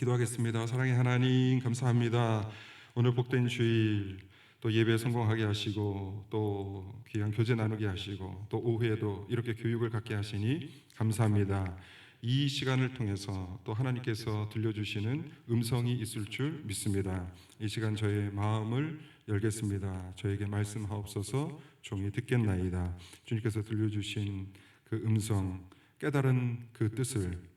기도하겠습니다. 사랑의 하나님, 감사합니다. 오늘 복된 주일 또 예배 성공하게 하시고 또 귀한 교제 나누게 하시고 또 오후에도 이렇게 교육을 갖게 하시니 감사합니다. 이 시간을 통해서 또 하나님께서 들려주시는 음성이 있을 줄 믿습니다. 이 시간 저의 마음을 열겠습니다. 저에게 말씀하옵소서. 종이 듣겠나이다. 주님께서 들려주신 그 음성, 깨달은 그 뜻을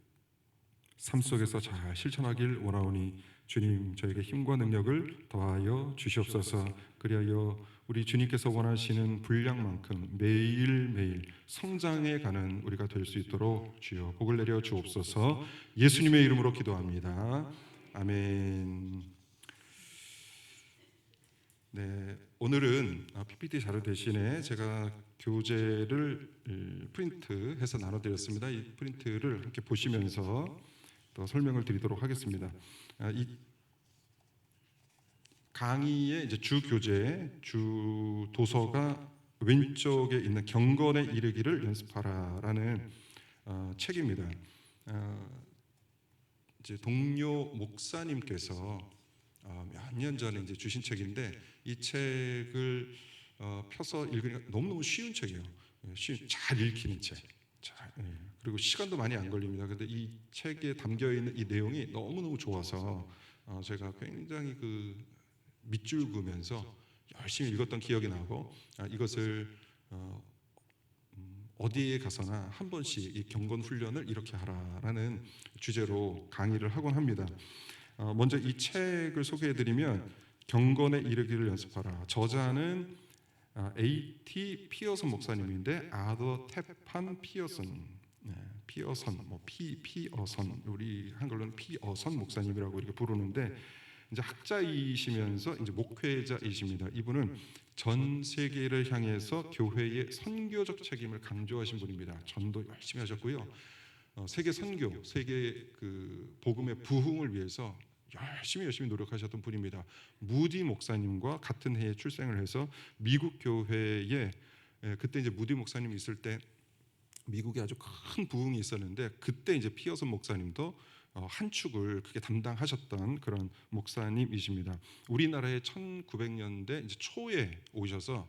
삶 속에서 잘 실천하길 원하오니 주님, 저에게 힘과 능력을 더하여 주시옵소서. 그리하여 우리 주님께서 원하시는 분량만큼 매일매일 성장해 가는 우리가 될 수 있도록 주여 복을 내려 주옵소서. 예수님의 이름으로 기도합니다. 아멘. 네, 오늘은 PPT 자료 대신에 제가 교재를 프린트해서 나눠드렸습니다. 이 프린트를 함께 보시면서 또 설명을 드리도록 하겠습니다. 이 강의의 이제 주 교재, 주 도서가 왼쪽에 있는 경건에 이르기를 연습하라라는 책입니다. 이제 동료 목사님께서 몇 년 전에 이제 주신 책인데 이 책을 펴서 읽으니까 너무너무 쉬운 책이에요. 잘 읽히는 책. 그리고 시간도 많이 안 걸립니다. 근데 이 책에 담겨 있는 이 내용이 너무너무 좋아서 제가 굉장히 그 밑줄 그으면서 열심히 읽었던 기억이 나고 이것을 어디에 가서나 한 번씩 이 경건 훈련을 이렇게 하라라는 주제로 강의를 하곤 합니다. 먼저 이 책을 소개해드리면 경건에 이르기를 연습하라. 저자는 A.T. 피어슨 목사님인데 아더 테판 피어슨, 피어선, 피어선, 우리 한글로는 피어선 목사님이라고 이렇게 부르는데 이제 학자이시면서 이제 목회자이십니다. 이분은 전 세계를 향해서 교회의 선교적 책임을 강조하신 분입니다. 전도 열심히 하셨고요. 세계 선교, 세계 그 복음의 부흥을 위해서 열심히 노력하셨던 분입니다. 무디 목사님과 같은 해에 출생을 해서 미국 교회에 그때 이제 무디 목사님이 있을 때 미국에 아주 큰 부흥이 있었는데 그때 이제 피어슨 목사님도 한 축을 크게 담당하셨던 그런 목사님이십니다. 우리나라에 1900년대 이제 초에 오셔서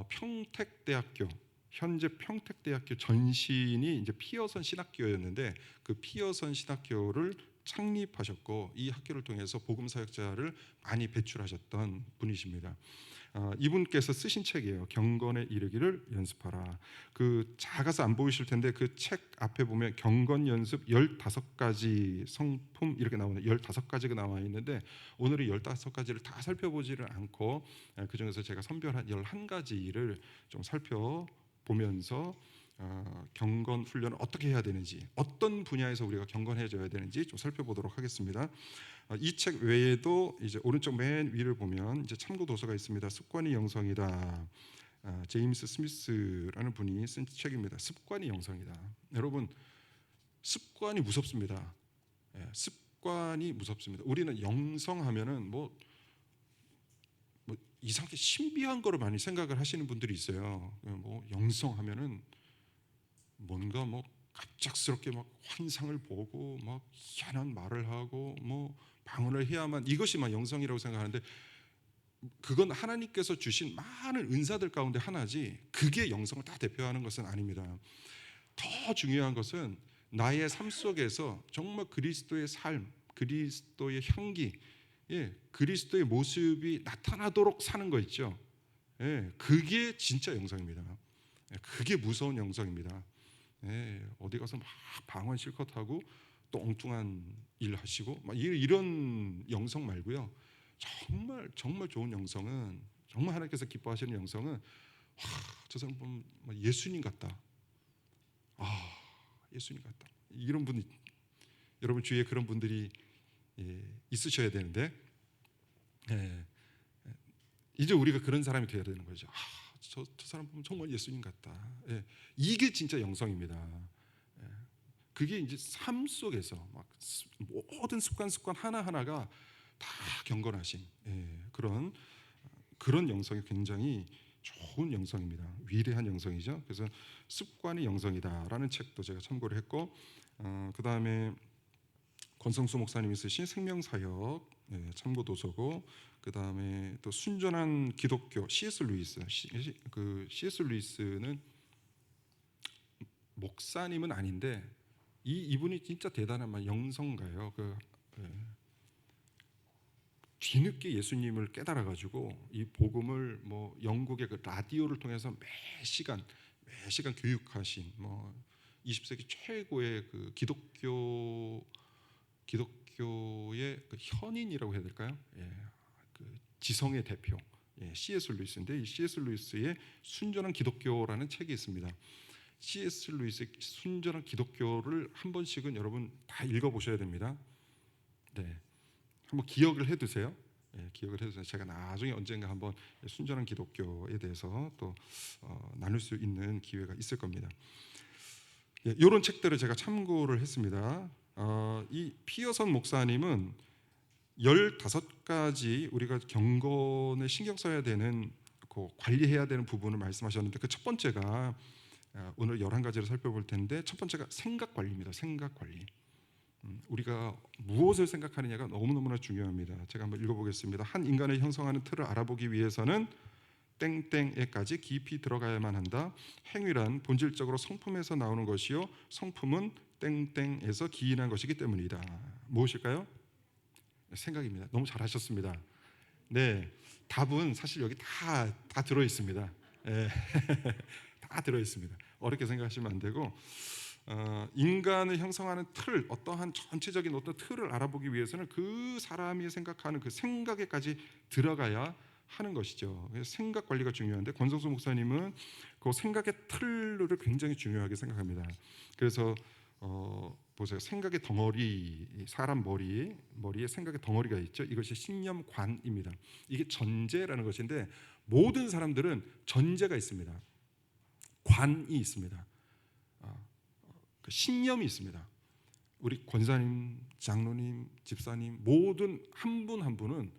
평택대학교, 현재 평택대학교 전신이 이제 피어선 신학교였는데 그 피어선 신학교를 창립하셨고 이 학교를 통해서 복음 사역자를 많이 배출하셨던 분이십니다. 이분께서 쓰신 책이에요. 경건에 이르기를 연습하라. 그 작아서 안 보이실 텐데 그 책 앞에 보면 경건 연습 15가지 성품 이렇게 나오는 15가지가 나와 있는데 오늘은 15가지를 다 살펴보지를 않고 그중에서 제가 선별한 11가지를 좀 살펴보면서 경건 훈련을 어떻게 해야 되는지, 어떤 분야에서 우리가 경건해져야 되는지 좀 살펴보도록 하겠습니다. 이 책 외에도 이제 오른쪽 맨 위를 보면 이제 참고 도서가 있습니다. 습관이 영성이다. 제임스 스미스라는 분이 쓴 책입니다. 습관이 영성이다. 여러분, 습관이 무섭습니다. 습관이 무섭습니다. 우리는 영성하면은 뭐 이상하게 신비한 거로 많이 생각을 하시는 분들이 있어요. 뭐 영성하면은 뭔가 뭐 갑작스럽게 막 환상을 보고 막 희한한 말을 하고 뭐 방언을 해야만 이것이 막 영성이라고 생각하는데 그건 하나님께서 주신 많은 은사들 가운데 하나지 그게 영성을 다 대표하는 것은 아닙니다. 더 중요한 것은 나의 삶 속에서 정말 그리스도의 삶, 그리스도의 향기, 그리스도의 모습이 나타나도록 사는 거 있죠. 그게 진짜 영성입니다. 그게 무서운 영성입니다. 어디 가서 막 방언 실컷 하고 또 엉뚱한 일 하시고 막 이런 영성 말고요. 정말 좋은 영성은, 정말 하나님께서 기뻐하시는 영성은 저 사람 보면 예수님 같다. 예수님 같다. 이런 분, 여러분 주위에 그런 분들이 있으셔야 되는데 이제 우리가 그런 사람이 되어야 되는 거죠. 저 사람 보면 정말 예수님 같다. 이게 진짜 영성입니다. 그게 이제 삶 속에서 막 모든 습관 하나하나가 다 경건하신 그런 영성이 굉장히 좋은 영성입니다. 위대한 영성이죠. 그래서 습관이 영성이다라는 책도 제가 참고를 했고 그 다음에 권성수 목사님이 쓰신 생명사역 참고 도서고, 그 다음에 또 순전한 기독교 C.S. 루이스. 그 C.S. 루이스는 목사님은 아닌데 이분이 진짜 대단한 영성가예요. 뒤늦게 예수님을 깨달아가지고 이 복음을 영국의 그 라디오를 통해서 매 시간 교육하신 20세기 최고의 그 기독교의 그 현인이라고 해야 될까요? 그 지성의 대표 C.S. 루이스인데, 이 C.S. 루이스의 순전한 기독교라는 책이 있습니다. C.S. 루이스의 순전한 기독교를 한 번씩은 여러분 다 읽어보셔야 됩니다. 네, 한번 기억을 해두세요. 기억을 해두세요. 제가 나중에 언젠가 한번 순전한 기독교에 대해서 또 나눌 수 있는 기회가 있을 겁니다. 이런 책들을 제가 참고를 했습니다. 이 피어선 목사님은 15가지 우리가 경건에 신경 써야 되는, 관리해야 되는 부분을 말씀하셨는데, 그 첫 번째가 오늘 11가지를 살펴볼 텐데, 첫 번째가 생각 관리입니다. 생각 관리. 우리가 무엇을 생각하느냐가 너무너무나 중요합니다. 제가 한번 읽어보겠습니다. 한 인간을 형성하는 틀을 알아보기 위해서는 땡땡에까지 깊이 들어가야만 한다. 행위란 본질적으로 성품에서 나오는 것이요, 성품은 땡땡에서 기인한 것이기 때문이다. 무엇일까요? 생각입니다. 너무 잘하셨습니다. 네, 답은 사실 여기 다 들어 있습니다. 다 들어 있습니다. 어렵게 생각하시면 안 되고, 인간을 형성하는 틀, 어떠한 전체적인 어떤 틀을 알아보기 위해서는 그 사람이 생각하는 그 생각에까지 들어가야 하는 것이죠. 생각 관리가 중요한데, 권성수 목사님은 그 생각의 틀을 굉장히 중요하게 생각합니다. 그래서 보세요. 생각의 덩어리, 사람 머리에 생각의 덩어리가 있죠. 이것이 신념관입니다. 이게 전제라는 것인데, 모든 사람들은 전제가 있습니다. 관이 있습니다. 그 신념이 있습니다. 우리 권사님, 장로님, 집사님 모든 한 분 한 분은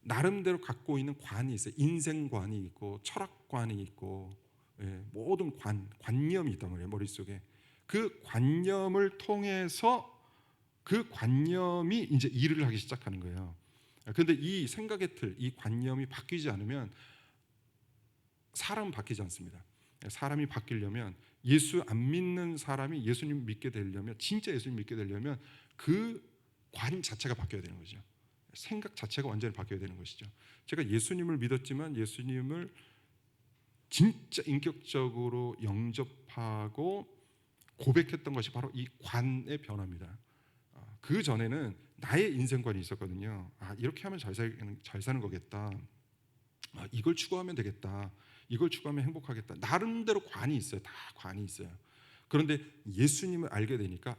나름대로 갖고 있는 관이 있어요. 인생관이 있고 철학관이 있고, 모든 관념이 있단 말이에요. 머릿속에. 그 관념을 통해서 그 관념이 이제 일을 하기 시작하는 거예요. 그런데 이 생각의 틀, 이 관념이 바뀌지 않으면 사람은 바뀌지 않습니다. 사람이 바뀌려면, 예수 안 믿는 사람이 예수님 믿게 되려면, 진짜 예수님 믿게 되려면 그 관 자체가 바뀌어야 되는 거죠. 생각 자체가 완전히 바뀌어야 되는 것이죠. 제가 예수님을 믿었지만 예수님을 진짜 인격적으로 영접하고 고백했던 것이 바로 이 관의 변화입니다. 그 전에는 나의 인생관이 있었거든요. 이렇게 하면 잘 사는 거겠다. 이걸 추구하면 되겠다. 이걸 추구하면 행복하겠다. 나름대로 관이 있어요. 다 관이 있어요. 그런데 예수님을 알게 되니까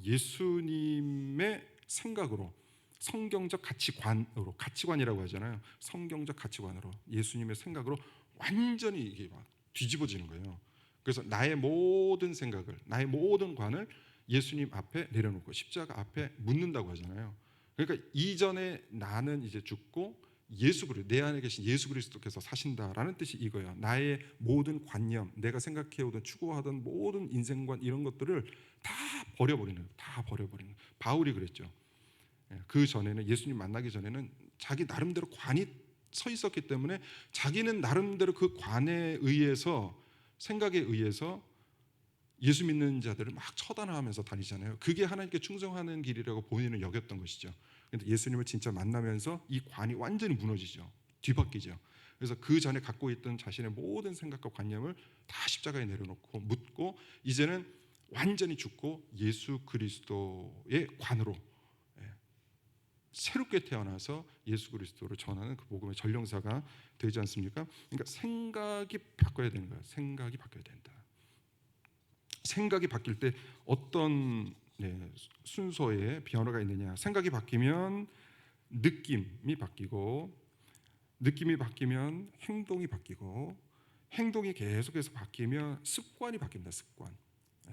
예수님의 생각으로, 성경적 가치관으로, 가치관이라고 하잖아요. 성경적 가치관으로, 예수님의 생각으로 완전히 이게 막 뒤집어지는 거예요. 그래서 나의 모든 생각을, 나의 모든 관을 예수님 앞에 내려놓고 십자가 앞에 묻는다고 하잖아요. 그러니까 이전에 나는 이제 죽고 내 안에 계신 예수 그리스도께서 사신다라는 뜻이 이거예요. 나의 모든 관념, 내가 생각해오던 추구하던 모든 인생관, 이런 것들을 다 버려버리는 거예요. 다 버려버리는 거예요. 바울이 그랬죠. 그 전에는, 예수님 만나기 전에는 자기 나름대로 관이 서 있었기 때문에 자기는 나름대로 그 관에 의해서, 생각에 의해서 예수 믿는 자들을 막 처단하면서 다니잖아요. 그게 하나님께 충성하는 길이라고 본인은 여겼던 것이죠. 그런데 예수님을 진짜 만나면서 이 관이 완전히 무너지죠. 뒤바뀌죠. 그래서 그 전에 갖고 있던 자신의 모든 생각과 관념을 다 십자가에 내려놓고 묻고, 이제는 완전히 죽고 예수 그리스도의 관으로 새롭게 태어나서 예수 그리스도를 전하는 그 복음의 전령사가 되지 않습니까? 그러니까 생각이 바뀌어야 되는 거예요. 생각이 바뀌어야 된다. 생각이 바뀔 때 어떤 순서의 변화가 있느냐? 생각이 바뀌면 느낌이 바뀌고, 느낌이 바뀌면 행동이 바뀌고, 행동이 계속해서 바뀌면 습관이 바뀐다. 습관.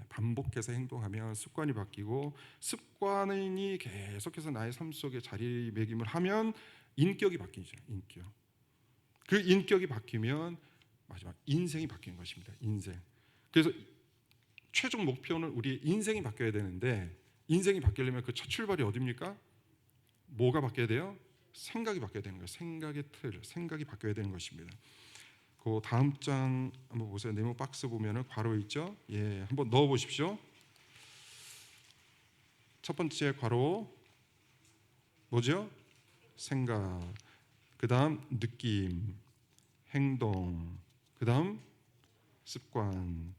반복해서 행동하면 습관이 바뀌고, 습관이 계속해서 나의 삶 속에 자리매김을 하면 인격이 바뀌죠. 인격. 그 인격이 바뀌면 마지막 인생이 바뀌는 것입니다. 인생. 그래서 최종 목표는 우리의 인생이 바뀌어야 되는데, 인생이 바뀌려면 그 첫 출발이 어디입니까? 뭐가 바뀌어야 돼요? 생각이 바뀌어야 되는 거예요. 생각의 틀, 생각이 바뀌어야 되는 것입니다. 그 다음 장 한번 보세요. 네모 박스 보면은 괄호 있죠? 예, 한번 넣어 보십시오. 첫 번째 괄호 뭐죠? 생각. 그다음 느낌, 행동. 그다음 습관,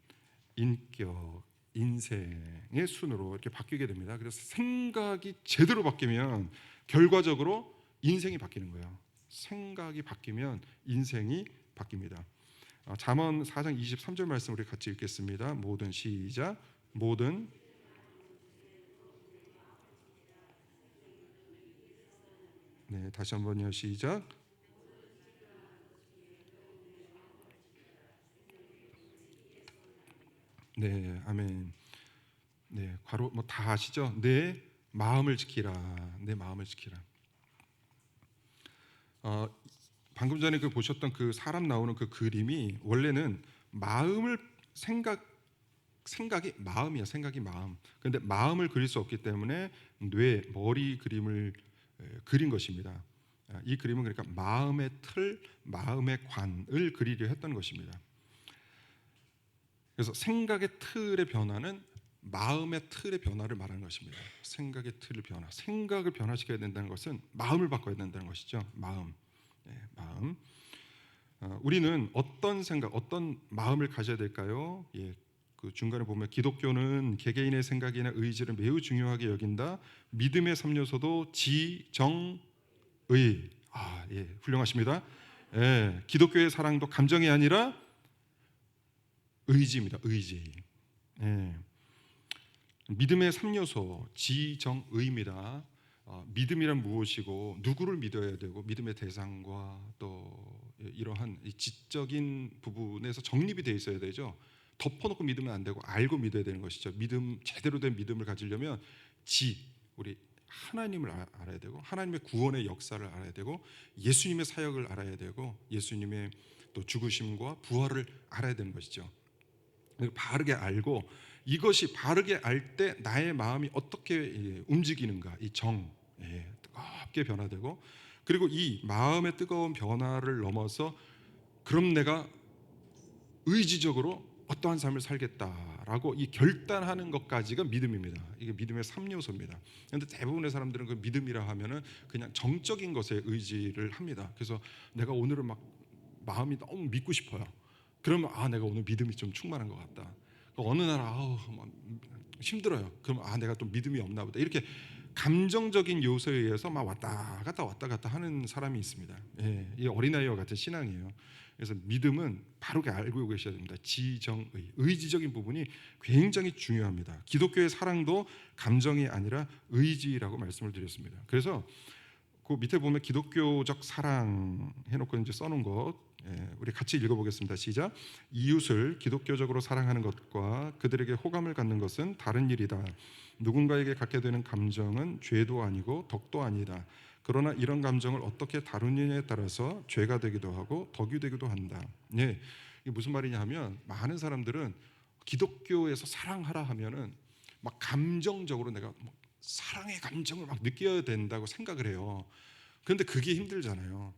인격, 인생의 순으로 이렇게 바뀌게 됩니다. 그래서 생각이 제대로 바뀌면 결과적으로 인생이 바뀌는 거예요. 생각이 바뀌면 인생이 바뀝니다. 잠언 4장 23절 말씀 우리 같이 읽겠습니다. 모든 시작. 모든 네, 다시 한번요. 시작. 네, 아멘. 네, 괄호 뭐 다 아시죠? 내 마음을 지키라. 내 마음을 지키라. 어, 방금 전에 그 보셨던 그 사람 나오는 그 그림이 원래는 마음을 생각이 마음이야. 생각이 마음. 그런데 마음을 그릴 수 없기 때문에 뇌 머리 그림을 그린 것입니다. 이 그림은 그러니까 마음의 틀, 마음의 관을 그리려 했던 것입니다. 그래서 생각의 틀의 변화는 마음의 틀의 변화를 말하는 것입니다. 생각의 틀의 변화, 생각을 변화시켜야 된다는 것은 마음을 바꿔야 된다는 것이죠. 마음, 마음. 우리는 어떤 생각, 어떤 마음을 가져야 될까요? 그 중간에 보면 기독교는 개개인의 생각이나 의지를 매우 중요하게 여긴다. 믿음의 3요소도 지정의. 훌륭하십니다. 기독교의 사랑도 감정이 아니라 의지입니다. 의지. 믿음의 3요소 지정의입니다. 믿음이란 무엇이고 누구를 믿어야 되고 믿음의 대상과 또 이러한 지적인 부분에서 정립이 되어 있어야 되죠. 덮어놓고 믿으면 안 되고 알고 믿어야 되는 것이죠. 믿음 제대로 된 믿음을 가지려면 우리 하나님을 알아야 되고 하나님의 구원의 역사를 알아야 되고 예수님의 사역을 알아야 되고 예수님의 또 죽으심과 부활을 알아야 되는 것이죠. 바르게 알고 이것이 바르게 알 때 나의 마음이 어떻게 움직이는가 이 뜨겁게 변화되고 그리고 이 마음의 뜨거운 변화를 넘어서 그럼 내가 의지적으로 어떠한 삶을 살겠다라고 이 결단하는 것까지가 믿음입니다. 이게 믿음의 3요소입니다. 그런데 대부분의 사람들은 그 믿음이라 하면은 그냥 정적인 것에 의지를 합니다. 그래서 내가 오늘은 막 마음이 너무 믿고 싶어요. 그러면 내가 오늘 믿음이 좀 충만한 것 같다. 어느 날 힘들어요. 그럼 내가 또 믿음이 없나 보다. 이렇게 감정적인 요소에 의해서 막 왔다 갔다 하는 사람이 있습니다. 이 어린아이와 같은 신앙이에요. 그래서 믿음은 바르게 알고 계셔야 됩니다. 지정의, 의지적인 부분이 굉장히 중요합니다. 기독교의 사랑도 감정이 아니라 의지라고 말씀을 드렸습니다. 그래서 그 밑에 보면 기독교적 사랑 해놓고 이제 써놓은 것 우리 같이 읽어보겠습니다. 시작. 이웃을 기독교적으로 사랑하는 것과 그들에게 호감을 갖는 것은 다른 일이다. 누군가에게 갖게 되는 감정은 죄도 아니고 덕도 아니다. 그러나 이런 감정을 어떻게 다루느냐에 따라서 죄가 되기도 하고 덕이 되기도 한다. 이게 무슨 말이냐 하면 많은 사람들은 기독교에서 사랑하라 하면은 막 감정적으로 내가 사랑의 감정을 막 느껴야 된다고 생각을 해요. 그런데 그게 힘들잖아요.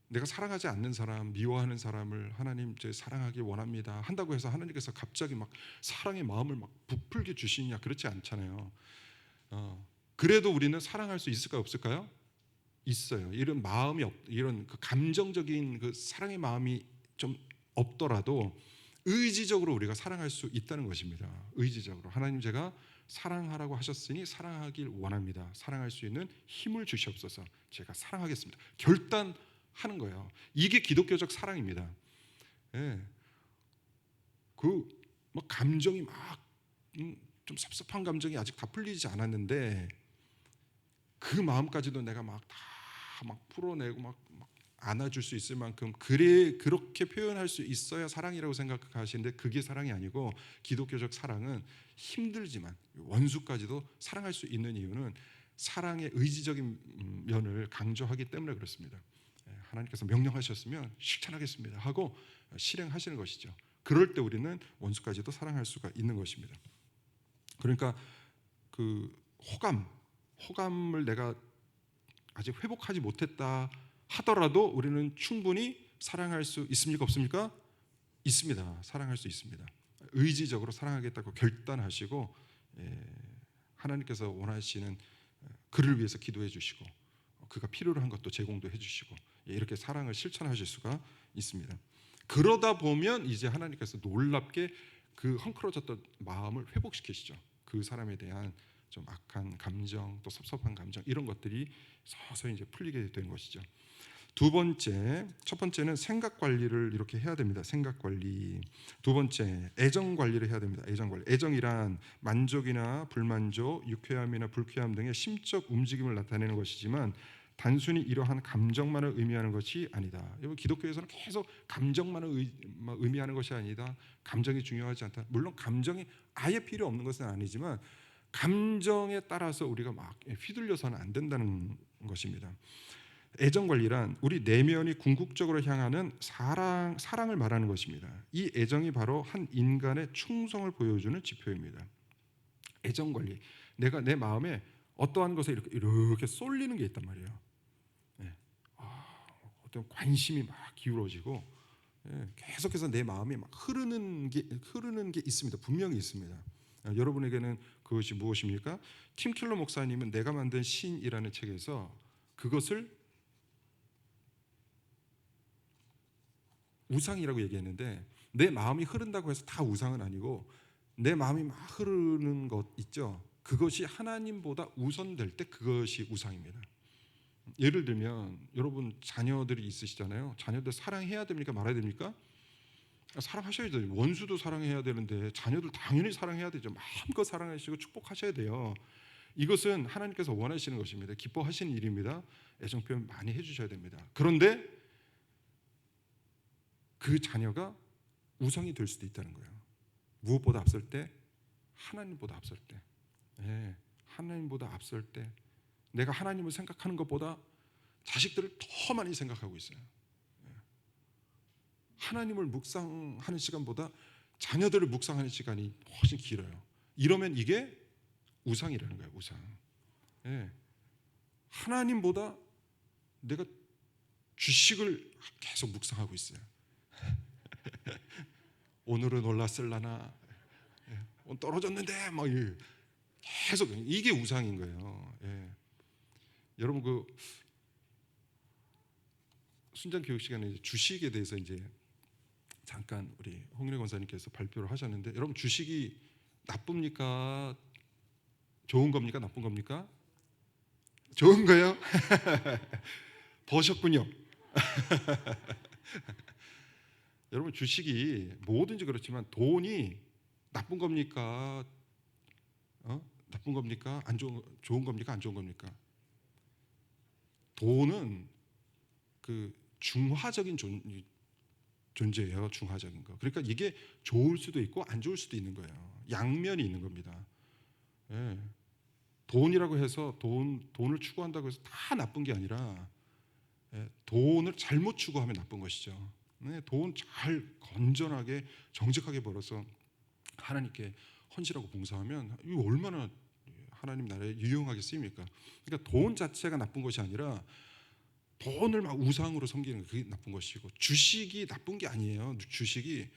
내가 사랑하지 않는 사람, 미워하는 사람을 하나님 제 사랑하기 원합니다 한다고 해서 하나님께서 갑자기 막 사랑의 마음을 막 부풀게 주시냐 그렇지 않잖아요. 그래도 우리는 사랑할 수 있을까요, 없을까요? 있어요. 이런 마음이 이런 그 감정적인 그 사랑의 마음이 좀 없더라도 의지적으로 우리가 사랑할 수 있다는 것입니다. 의지적으로 하나님 제가 사랑하라고 하셨으니 사랑하길 원합니다. 사랑할 수 있는 힘을 주시옵소서. 제가 사랑하겠습니다. 결단하는 거예요. 이게 기독교적 사랑입니다. 막 감정이 막 좀 섭섭한 감정이 아직 다 풀리지 않았는데 그 마음까지도 내가 막 다 막 풀어내고 막 안아줄 수 있을 만큼 그렇게 표현할 수 있어야 사랑이라고 생각하시는데 그게 사랑이 아니고 기독교적 사랑은 힘들지만 원수까지도 사랑할 수 있는 이유는 사랑의 의지적인 면을 강조하기 때문에 그렇습니다. 하나님께서 명령하셨으면 실천하겠습니다 하고 실행하시는 것이죠. 그럴 때 우리는 원수까지도 사랑할 수가 있는 것입니다. 그러니까 그 호감을 내가 아직 회복하지 못했다 하더라도 우리는 충분히 사랑할 수 있습니까? 없습니까? 있습니다. 사랑할 수 있습니다. 의지적으로 사랑하겠다고 결단하시고 하나님께서 원하시는 그를 위해서 기도해 주시고 그가 필요로 한 것도 제공도 해 주시고 이렇게 사랑을 실천하실 수가 있습니다. 그러다 보면 이제 하나님께서 놀랍게 그 헝클어졌던 마음을 회복시키시죠. 그 사람에 대한 좀 악한 감정, 또 섭섭한 감정 이런 것들이 서서히 이제 풀리게 된 것이죠. 두 번째, 첫 번째는 생각 관리를 이렇게 해야 됩니다. 생각 관리. 두 번째, 애정 관리를 해야 됩니다. 애정 관리. 애정이란 만족이나 불만족, 유쾌함이나 불쾌함 등의 심적 움직임을 나타내는 것이지만 단순히 이러한 감정만을 의미하는 것이 아니다. 여러분 기독교에서는 계속 감정만을 의미하는 것이 아니다. 감정이 중요하지 않다. 물론 감정이 아예 필요 없는 것은 아니지만 감정에 따라서 우리가 막 휘둘려서는 안 된다는 것입니다. 애정 관리란 우리 내면이 궁극적으로 향하는 사랑을 말하는 것입니다. 이 애정이 바로 한 인간의 충성을 보여주는 지표입니다. 애정 관리. 내가 내 마음에 어떠한 것에 이렇게 쏠리는 게 있단 말이에요. 어떤 관심이 막 기울어지고 계속해서 내 마음이 막 흐르는 게 있습니다. 분명히 있습니다. 여러분에게는 그것이 무엇입니까? 팀 켈러 목사님은 내가 만든 신이라는 책에서 그것을 우상이라고 얘기했는데 내 마음이 흐른다고 해서 다 우상은 아니고 내 마음이 막 흐르는 것 있죠. 그것이 하나님보다 우선될 때 그것이 우상입니다. 예를 들면 여러분 자녀들이 있으시잖아요. 자녀들 사랑해야 됩니까? 말아야 됩니까? 사랑하셔야 돼요. 원수도 사랑해야 되는데 자녀들 당연히 사랑해야 되죠. 마음껏 사랑하시고 축복하셔야 돼요. 이것은 하나님께서 원하시는 것입니다. 기뻐하시는 일입니다. 애정 표현 많이 해주셔야 됩니다. 그런데 그 자녀가 우상이 될 수도 있다는 거예요. 무엇보다 앞설 때 하나님보다 앞설 때 하나님보다 앞설 때 내가 하나님을 생각하는 것보다 자식들을 더 많이 생각하고 있어요. 하나님을 묵상하는 시간보다 자녀들을 묵상하는 시간이 훨씬 길어요. 이러면 이게 우상이라는 거예요. 우상. 하나님보다 내가 주식을 계속 묵상하고 있어요. 오늘은 올랐을라나 떨어졌는데 막 계속 이게 우상인 거예요. 여러분 그 순장 교육 시간에 주식에 대해서 이제 잠깐 우리 홍일의 권사님께서 발표를 하셨는데 여러분 주식이 나쁩니까? 좋은 겁니까? 나쁜 겁니까? 좋은 거예요? 버셨군요. 여러분 주식이 뭐든지 그렇지만 돈이 나쁜 겁니까? 나쁜 겁니까? 좋은 겁니까? 안 좋은 겁니까? 돈은 그 중화적인 존재예요. 중화적인 거. 그러니까 이게 좋을 수도 있고 안 좋을 수도 있는 거예요. 양면이 있는 겁니다. 돈이라고 해서 돈을 추구한다고 해서 다 나쁜 게 아니라 돈을 잘못 추구하면 나쁜 것이죠. 돈 잘 건전하게 정직하게 벌어서 하나님께 헌신하고 봉사하면 이거 얼마나 하나님 나라에 유용하게 쓰입니까? 그러니까 돈 자체가 나쁜 것이 아니라 돈을 막 우상으로 섬기는 그게 나쁜 것이고 주식이 나쁜 게 아니에요. 주식이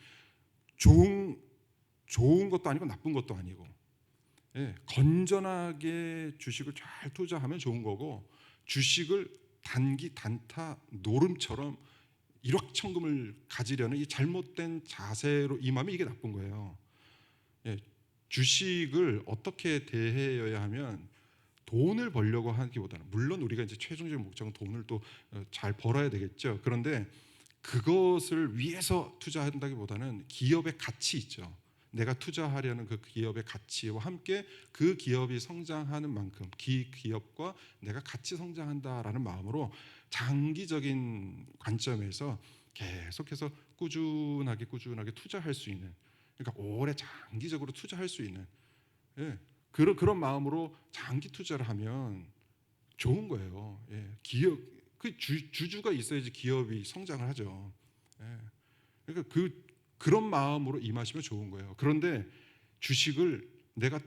좋은 것도 아니고 나쁜 것도 아니고 건전하게 주식을 잘 투자하면 좋은 거고 주식을 단타 노름처럼 일확천금을 가지려는 이 잘못된 자세로 임하면 이게 나쁜 거예요. 주식을 어떻게 대해야 하면 돈을 벌려고 하기보다는 물론 우리가 이제 최종적인 목적은 돈을 또 잘 벌어야 되겠죠. 그런데 그것을 위해서 투자한다기보다는 기업의 가치 있죠. 내가 투자하려는 그 기업의 가치와 함께 그 기업이 성장하는 만큼 기업과 내가 같이 성장한다라는 마음으로 장기적인 관점에서 계속해서 꾸준하게 투자할 수 있는 그러니까 오래 장기적으로 투자할 수 있는 그런 마음으로 장기 투자를 하면 좋은 거예요. 기업 그 주주가 있어야지 기업이 성장을 하죠. 그러니까 그런 마음으로 임하시면 좋은 거예요. 그런데 주식을 내가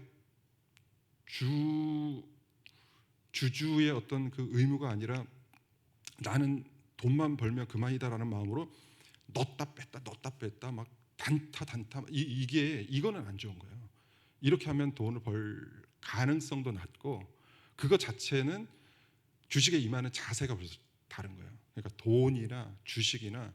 주주의 어떤 그 의무가 아니라 나는 돈만 벌면 그만이다라는 마음으로 넣었다 뺐다 막 단타 이거는 안 좋은 거예요. 이렇게 하면 돈을 벌 가능성도 낮고 그거 자체는 주식에 임하는 자세가 벌써 다른 거예요. 그러니까 돈이나 주식이나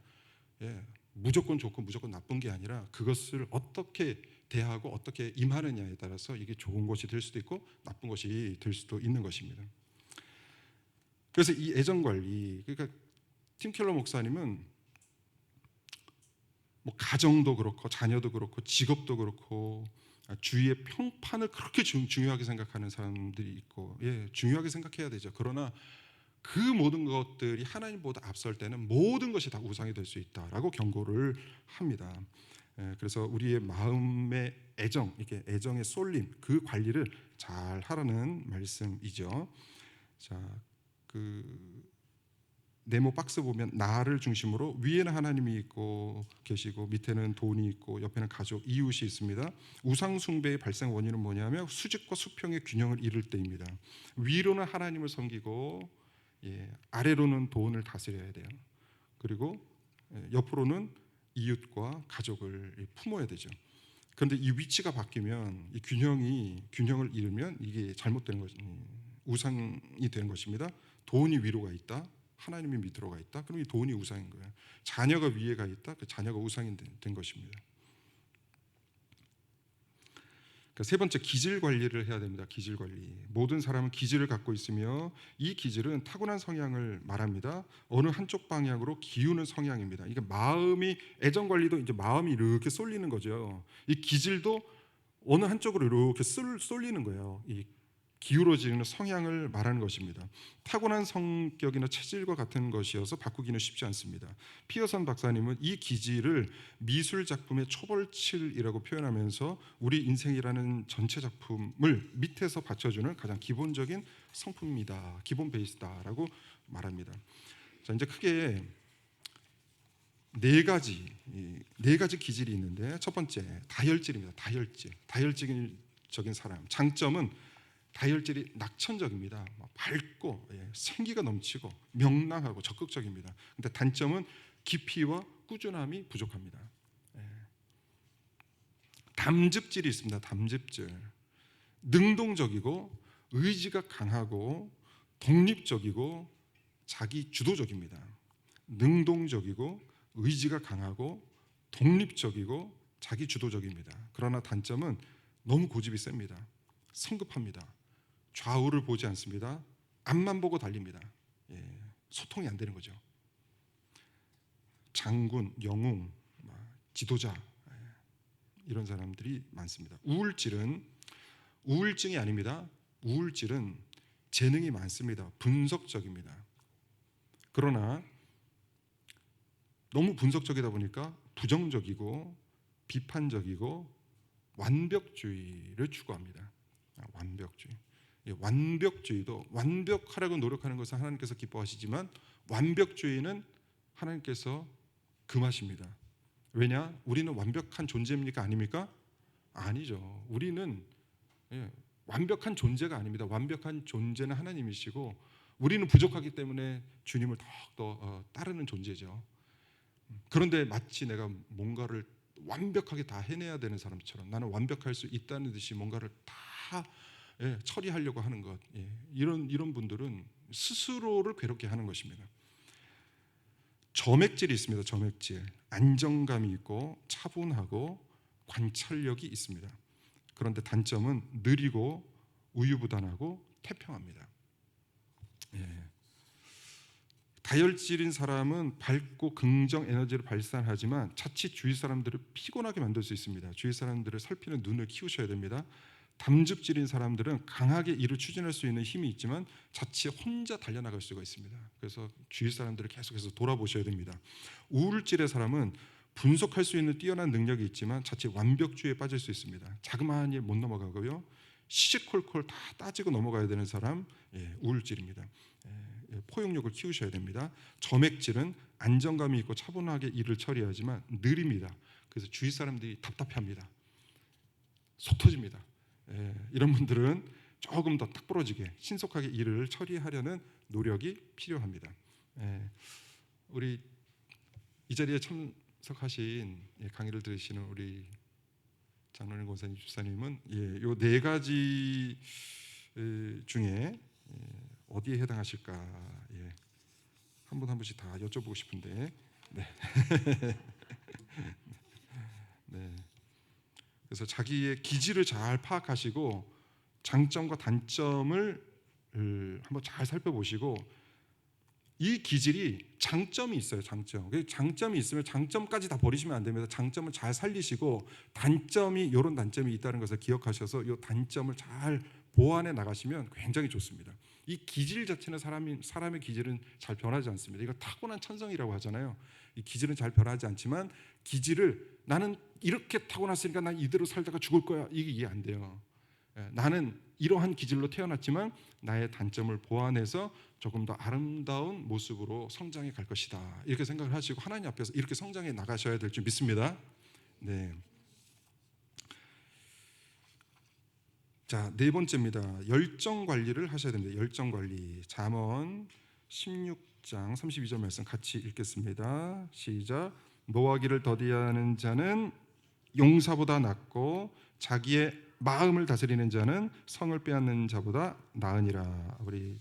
무조건 좋고 무조건 나쁜 게 아니라 그것을 어떻게 대하고 어떻게 임하느냐에 따라서 이게 좋은 것이 될 수도 있고 나쁜 것이 될 수도 있는 것입니다. 그래서 이 애정 관리, 그러니까 팀 켈러 목사님은 뭐 가정도 그렇고 자녀도 그렇고 직업도 그렇고 주위의 평판을 그렇게 중요하게 생각하는 사람들이 있고, 중요하게 생각해야 되죠. 그러나 그 모든 것들이 하나님보다 앞설 때는 모든 것이 다 우상이 될 수 있다라고 경고를 합니다. 그래서 우리의 마음의 애정, 이게 애정의 쏠림, 그 관리를 잘 하라는 말씀이죠. 자, 네모 박스 보면 나를 중심으로 위에는 하나님이 있고 계시고 밑에는 돈이 있고 옆에는 가족, 이웃이 있습니다. 우상 숭배의 발생 원인은 뭐냐면 수직과 수평의 균형을 잃을 때입니다. 위로는 하나님을 섬기고 아래로는 돈을 다스려야 돼요. 그리고 옆으로는 이웃과 가족을 품어야 되죠. 그런데 이 위치가 바뀌면 이 균형을 잃으면 이게 잘못되는 거죠. 우상이 되는 것입니다. 돈이 위로가 있다, 하나님이 밑으로 가 있다. 그럼 이 돈이 우상인 거예요. 자녀가 위에 가 있다. 그 자녀가 우상이 된 것입니다. 그러니까 세 번째, 기질 관리를 해야 됩니다. 기질 관리. 모든 사람은 기질을 갖고 있으며 이 기질은 타고난 성향을 말합니다. 어느 한쪽 방향으로 기우는 성향입니다. 이게 마음이 애정 관리도 이제 마음이 이렇게 쏠리는 거죠. 이 기질도 어느 한쪽으로 이렇게 쏠리는 거예요. 이 기울어지는 성향을 말하는 것입니다. 타고난 성격이나 체질과 같은 것이어서 바꾸기는 쉽지 않습니다. 피어선 박사님은 이 기질을 미술 작품의 초벌칠이라고 표현하면서 우리 인생이라는 전체 작품을 밑에서 받쳐주는 가장 기본적인 성품이다, 기본 베이스다라고 말합니다. 자, 이제 크게 네 가지 기질이 있는데 첫 번째 다혈질입니다. 다혈질적인 사람. 장점은 다혈질이 낙천적입니다. 밝고 생기가 넘치고 명랑하고 적극적입니다. 근데 단점은 깊이와 꾸준함이 부족합니다. 담즙질이 있습니다. 담즙질. 능동적이고 의지가 강하고 독립적이고 자기 주도적입니다. 능동적이고 의지가 강하고 독립적이고 자기 주도적입니다. 그러나 단점은 너무 고집이 셉니다. 성급합니다. 좌우를 보지 않습니다. 앞만 보고 달립니다. 소통이 안 되는 거죠. 장군, 영웅, 지도자 이런 사람들이 많습니다. 우울증이 아닙니다. 우울질은 재능이 많습니다. 분석적입니다. 그러나 너무 분석적이다 보니까 부정적이고 비판적이고 완벽주의를 추구합니다. 완벽주의도 완벽하라고 노력하는 것은 하나님께서 기뻐하시지만 완벽주의는 하나님께서 금하십니다. 왜냐? 우리는 완벽한 존재입니까? 아닙니까? 아니죠. 우리는 완벽한 존재가 아닙니다. 완벽한 존재는 하나님이시고 우리는 부족하기 때문에 주님을 더욱더 따르는 존재죠. 그런데 마치 내가 뭔가를 완벽하게 다 해내야 되는 사람처럼 나는 완벽할 수 있다는 듯이 뭔가를 다 처리하려고 하는 것, 이런 분들은 스스로를 괴롭게 하는 것입니다. 점액질이 있습니다. 점액질. 안정감이 있고 차분하고 관찰력이 있습니다. 그런데 단점은 느리고 우유부단하고 태평합니다. 다혈질인 사람은 밝고 긍정 에너지를 발산하지만 자칫 주위 사람들을 피곤하게 만들 수 있습니다. 주위 사람들을 살피는 눈을 키우셔야 됩니다. 담즙질인 사람들은 강하게 일을 추진할 수 있는 힘이 있지만 자칫 혼자 달려나갈 수가 있습니다. 그래서 주위 사람들을 계속해서 돌아보셔야 됩니다. 우울질의 사람은 분석할 수 있는 뛰어난 능력이 있지만 자칫 완벽주의에 빠질 수 있습니다. 자그마한 일 못 넘어가고요. 시시콜콜 다 따지고 넘어가야 되는 사람, 우울질입니다. 포용력을 키우셔야 됩니다. 점액질은 안정감이 있고 차분하게 일을 처리하지만 느립니다. 그래서 주위 사람들이 답답해합니다. 속 터집니다. 이런 분들은 조금 더 딱 부러지게 신속하게 일을 처리하려는 노력이 필요합니다. 예, 우리 이 자리에 참석하신 강의를 들으시는 우리 장로님, 권사님, 집사님은 요 네 가지 중에 어디에 해당하실까? 한 분 한 분씩 다 여쭤보고 싶은데, 네. 네. 그래서 자기의 기질을 잘 파악하시고 장점과 단점을 한번 잘 살펴보시고, 이 기질이 장점이 있어요. 장점이 있으면 장점까지 다 버리시면 안 됩니다. 장점을 잘 살리시고 단점이, 이런 단점이 있다는 것을 기억하셔서 이 단점을 잘 보완해 나가시면 굉장히 좋습니다. 이 기질 자체는 사람의 기질은 잘 변하지 않습니다. 이거 타고난 천성이라고 하잖아요. 이 기질은 잘 변하지 않지만, 기질을 나는 이렇게 타고났으니까 난 이대로 살다가 죽을 거야, 이게 이해 안 돼요. 나는 이러한 기질로 태어났지만 나의 단점을 보완해서 조금 더 아름다운 모습으로 성장해 갈 것이다, 이렇게 생각을 하시고 하나님 앞에서 이렇게 성장해 나가셔야 될 줄 믿습니다. 네. 자, 네 번째입니다. 열정 관리를 하셔야 됩니다. 열정 관리. 잠언 16장 32절 말씀 같이 읽겠습니다. 시작. 노하기를 더디하는 자는 용사보다 낫고 자기의 마음을 다스리는 자는 성을 빼앗는 자보다 나으니라. 우리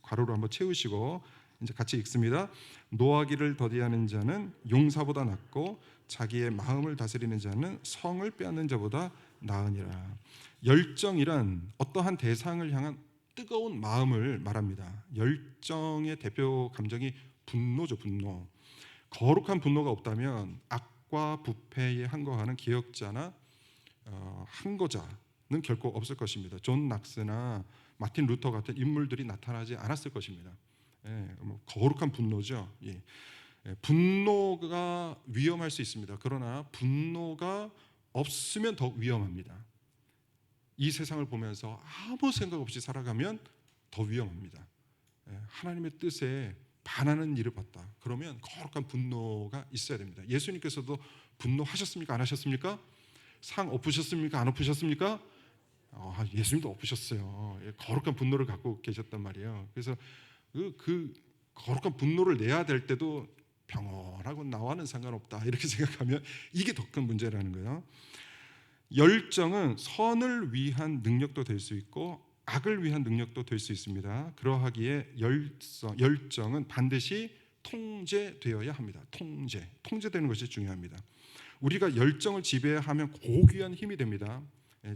괄호로 한번 채우시고 이제 같이 읽습니다. 노하기를 더디하는 자는 용사보다 낫고 자기의 마음을 다스리는 자는 성을 빼앗는 자보다 나으니라. 열정이란 어떠한 대상을 향한 뜨거운 마음을 말합니다. 열정의 대표 감정이 분노죠. 분노. 거룩한 분노가 없다면 악과 부패에 항거하는 개혁자나 항거자는 결코 없을 것입니다. 존 낙스나 마틴 루터 같은 인물들이 나타나지 않았을 것입니다. 거룩한 분노죠. 분노가 위험할 수 있습니다. 그러나 분노가 없으면 더 위험합니다. 이 세상을 보면서 아무 생각 없이 살아가면 더 위험합니다. 하나님의 뜻에 반하는 일을 봤다. 그러면 거룩한 분노가 있어야 됩니다. 예수님께서도 분노하셨습니까? 안 하셨습니까? 상 엎으셨습니까? 안 엎으셨습니까? 예수님도 엎으셨어요. 거룩한 분노를 갖고 계셨단 말이에요. 그래서 그 거룩한 분노를 내야 될 때도 평온하고 나와는 상관없다, 이렇게 생각하면 이게 더 큰 문제라는 거예요. 열정은 선을 위한 능력도 될 수 있고 악을 위한 능력도 될 수 있습니다. 그러하기에 열정은 반드시 통제되어야 합니다. 통제되는 것이 중요합니다. 우리가 열정을 지배하면 고귀한 힘이 됩니다.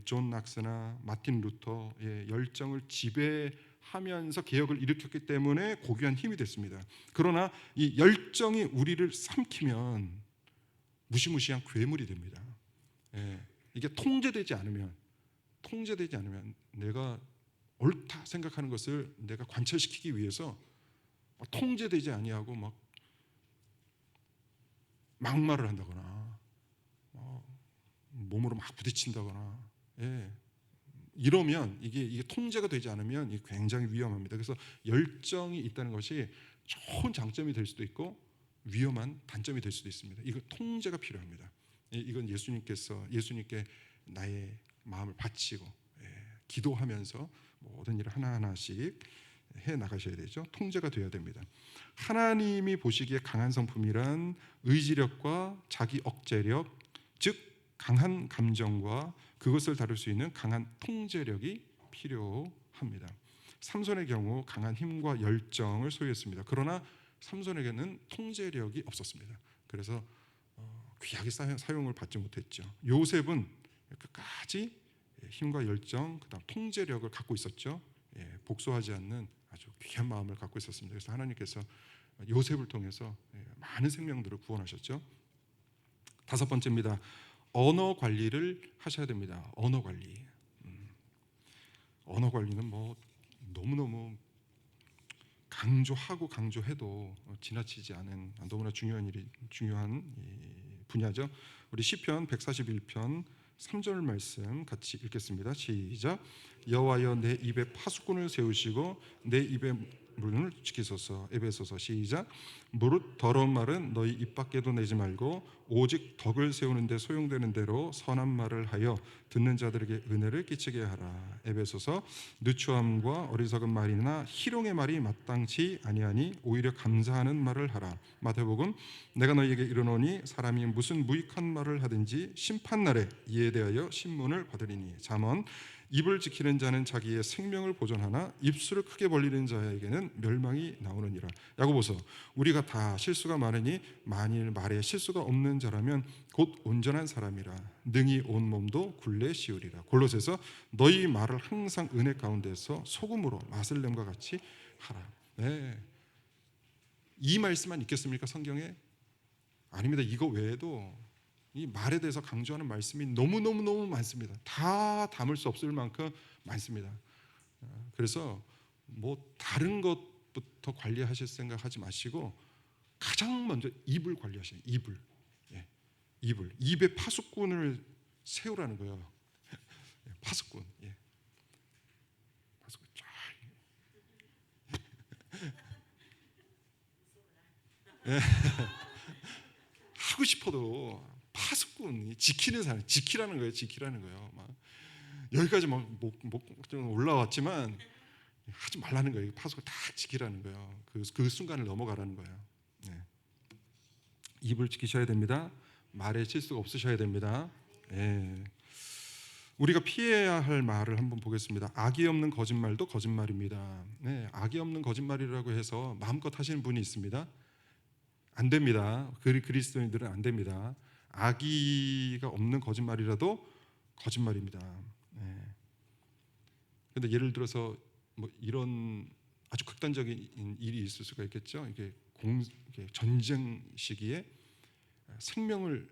존 낙스나 마틴 루터의 열정을 지배하면서 개혁을 일으켰기 때문에 고귀한 힘이 됐습니다. 그러나 이 열정이 우리를 삼키면 무시무시한 괴물이 됩니다. 이게 통제되지 않으면 내가 옳다 생각하는 것을 내가 관철시키기 위해서 통제되지 아니하고 막 막말을 한다거나 몸으로 막 부딪힌다거나, 이러면 이게 통제가 되지 않으면 이게 굉장히 위험합니다. 그래서 열정이 있다는 것이 좋은 장점이 될 수도 있고 위험한 단점이 될 수도 있습니다. 이거 통제가 필요합니다. 이건 예수님께 나의 마음을 바치고 기도하면서 모든 일을 하나하나씩 해 나가셔야 되죠. 통제가 되어야 됩니다. 하나님이 보시기에 강한 성품이란 의지력과 자기 억제력, 즉 강한 감정과 그것을 다룰 수 있는 강한 통제력이 필요합니다. 삼손의 경우 강한 힘과 열정을 소유했습니다. 그러나 삼손에게는 통제력이 없었습니다. 그래서 귀하게 사용을 받지 못했죠. 요셉은 끝까지 힘과 열정, 그다음 통제력을 갖고 있었죠. 복수하지 않는 아주 귀한 마음을 갖고 있었습니다. 그래서 하나님께서 요셉을 통해서 많은 생명들을 구원하셨죠. 다섯 번째입니다. 언어 관리를 하셔야 됩니다. 언어 관리. 언어 관리는 뭐 너무너무 강조해도 지나치지 않은 너무나 중요한 분야죠. 우리 시편 141편 3절 말씀 같이 읽겠습니다. 시작. 여호와여 내 입에 파수꾼을 세우시고 내 입에 물론을 지키소서. 에베소서 시작. 무릇 더러운 말은 너희 입 밖에도 내지 말고 오직 덕을 세우는 데 소용되는 대로 선한 말을 하여 듣는 자들에게 은혜를 끼치게 하라. 에베소서 누추함과 어리석은 말이나 희롱의 말이 마땅치 아니하니 오히려 감사하는 말을 하라. 마태복음 내가 너희에게 이르노니 사람이 무슨 무익한 말을 하든지 심판날에 이에 대하여 신문을 받으리니. 잠언 입을 지키는 자는 자기의 생명을 보존하나 입술을 크게 벌리는 자에게는 멸망이 나오느니라. 야고보서 우리가 다 실수가 많으니 만일 말에 실수가 없는 자라면 곧 온전한 사람이라 능히 온 몸도 굴레 씌우리라. 골로새서 너희 말을 항상 은혜 가운데서 소금으로 맛을 냄과 같이 하라. 네. 이 말씀만 있겠습니까 성경에? 아닙니다. 이거 외에도 이 말에 대해서 강조하는 말씀이 너무 많습니다. 다 담을 수 없을 만큼 많습니다. 그래서 뭐 다른 것부터 관리하실 생각하지 마시고 가장 먼저 입을 관리하시는 입을, 입을 입에 파수꾼을 세우라는 거예요. 파수꾼, 파수꾼 쫙. 하고 싶어도 파수꾼이 지키는 사람, 지키라는 거예요. 지키라는 거예요. 막 여기까지 막 좀 올라왔지만 하지 말라는 거예요. 파수꾼 다 지키라는 거예요. 그 순간을 넘어가라는 거예요. 네. 입을 지키셔야 됩니다. 말에 실수가 없으셔야 됩니다. 네. 우리가 피해야 할 말을 한번 보겠습니다. 악이 없는 거짓말도 거짓말입니다. 네, 악이 없는 거짓말이라고 해서 마음껏 하시는 분이 있습니다. 안 됩니다. 그리스도인들은 안 됩니다. 악의가 없는 거짓말이라도 거짓말입니다. 그런데 네. 예를 들어서 뭐 이런 아주 극단적인 일이 있을 수가 있겠죠. 이게 전쟁 시기에 생명을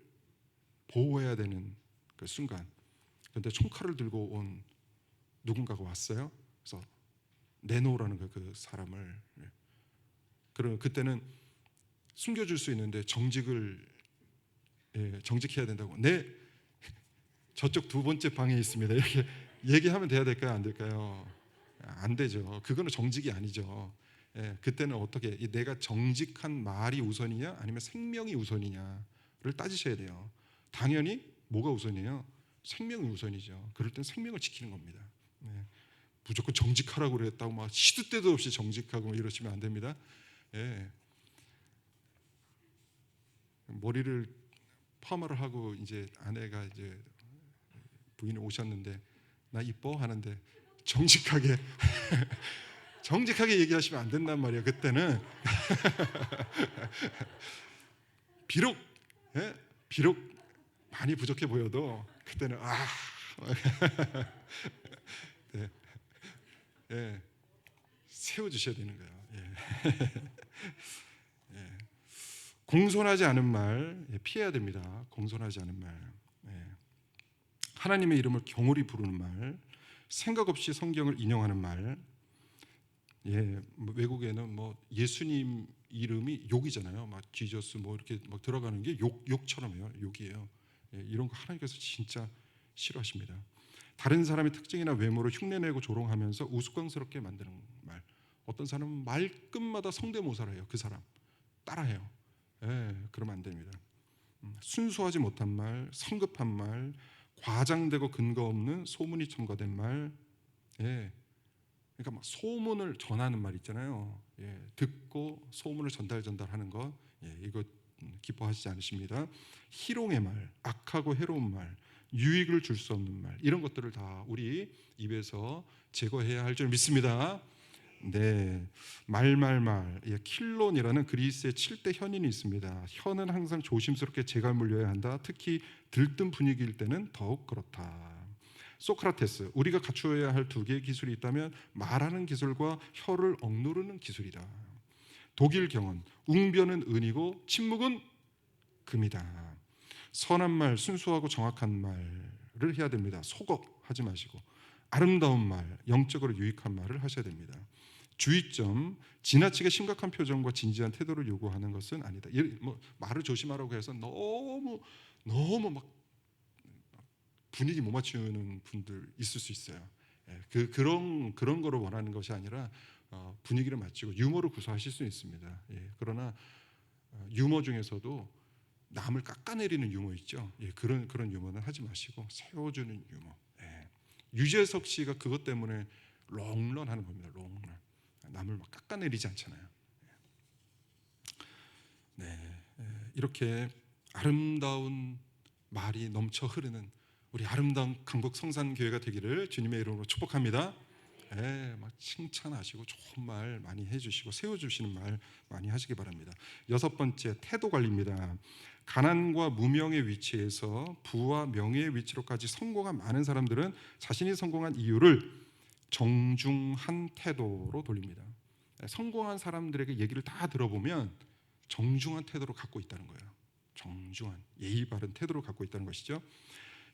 보호해야 되는 그 순간, 그런데 총칼을 들고 온 누군가가 왔어요. 그래서 내놓으라는 거예요. 그 사람을. 그러면 그때는 숨겨줄 수 있는데 정직해야 된다고. 네, 저쪽 두 번째 방에 있습니다. 이렇게 얘기하면 돼야 될까요? 안 될까요? 안 되죠. 그거는 정직이 아니죠. 그때는 어떻게 내가 정직한 말이 우선이냐 아니면 생명이 우선이냐를 따지셔야 돼요. 당연히 뭐가 우선이에요? 생명이 우선이죠. 그럴 땐 생명을 지키는 겁니다. 무조건 정직하라고 그랬다고 막 시도 때도 없이 정직하고 이러시면 안 됩니다. 머리를 파마를 하고 이제 아내가 이제 부인이 오셨는데 나 이뻐 하는데 정직하게 정직하게 얘기하시면 안 된단 말이에요. 그때는 비록 많이 부족해 보여도 그때는 세워주셔야 되는 거예요. 공손하지 않은 말 피해야 됩니다. 공손하지 않은 말, 하나님의 이름을 경홀히 부르는 말, 생각 없이 성경을 인용하는 말. 외국에는 뭐 예수님 이름이 욕이잖아요. 막 지저스 뭐 이렇게 막 들어가는 게 욕처럼요. 욕이에요. 이런 거 하나님께서 진짜 싫어하십니다. 다른 사람의 특징이나 외모를 흉내내고 조롱하면서 우스꽝스럽게 만드는 말. 어떤 사람은 말끝마다 성대모사를 해요. 그 사람 따라해요. 그러면 안 됩니다. 순수하지 못한 말, 성급한 말, 과장되고 근거 없는 소문이 첨가된 말. 그러니까 막 소문을 전하는 말 있잖아요. 듣고 소문을 전달하는 거. 이거 기뻐하시지 않으십니다. 희롱의 말, 악하고 해로운 말, 유익을 줄 수 없는 말, 이런 것들을 다 우리 입에서 제거해야 할 줄 믿습니다. 네, 킬론이라는 그리스의 7대 현인이 있습니다. 현은 항상 조심스럽게 재갈 물려야 한다. 특히 들뜬 분위기일 때는 더욱 그렇다. 소크라테스, 우리가 갖추어야 할 두 개의 기술이 있다면 말하는 기술과 혀를 억누르는 기술이다. 독일 경언, 웅변은 은이고 침묵은 금이다. 선한 말, 순수하고 정확한 말을 해야 됩니다. 속어하지 마시고 아름다운 말, 영적으로 유익한 말을 하셔야 됩니다. 주의점, 지나치게 심각한 표정과 진지한 태도를 요구하는 것은 아니다. 말을 조심하라고 해서 너무 막 분위기 못 맞추는 분들 있을 수 있어요. 그런 거를 원하는 것이 아니라 분위기를 맞추고 유머를 구사하실 수 있습니다. 예, 그러나 유머 중에서도 남을 깎아내리는 유머 있죠. 예, 그런 유머는 하지 마시고 세워주는 유머. 예. 유재석 씨가 그것 때문에 롱런하는 겁니다. 롱런. 남을 막 깎아내리지 않잖아요. 네, 이렇게 아름다운 말이 넘쳐 흐르는 우리 아름다운 강북 성산교회가 되기를 주님의 이름으로 축복합니다. 막 칭찬하시고 좋은 말 많이 해주시고 세워주시는 말 많이 하시기 바랍니다. 여섯 번째, 태도 관리입니다. 가난과 무명의 위치에서 부와 명예의 위치로까지 성공한 많은 사람들은 자신이 성공한 이유를 정중한 태도로 돌립니다. 성공한 사람들에게 얘기를 다 들어보면 정중한 태도로 갖고 있다는 거예요. 정중한 예의 바른 태도를 갖고 있다는 것이죠.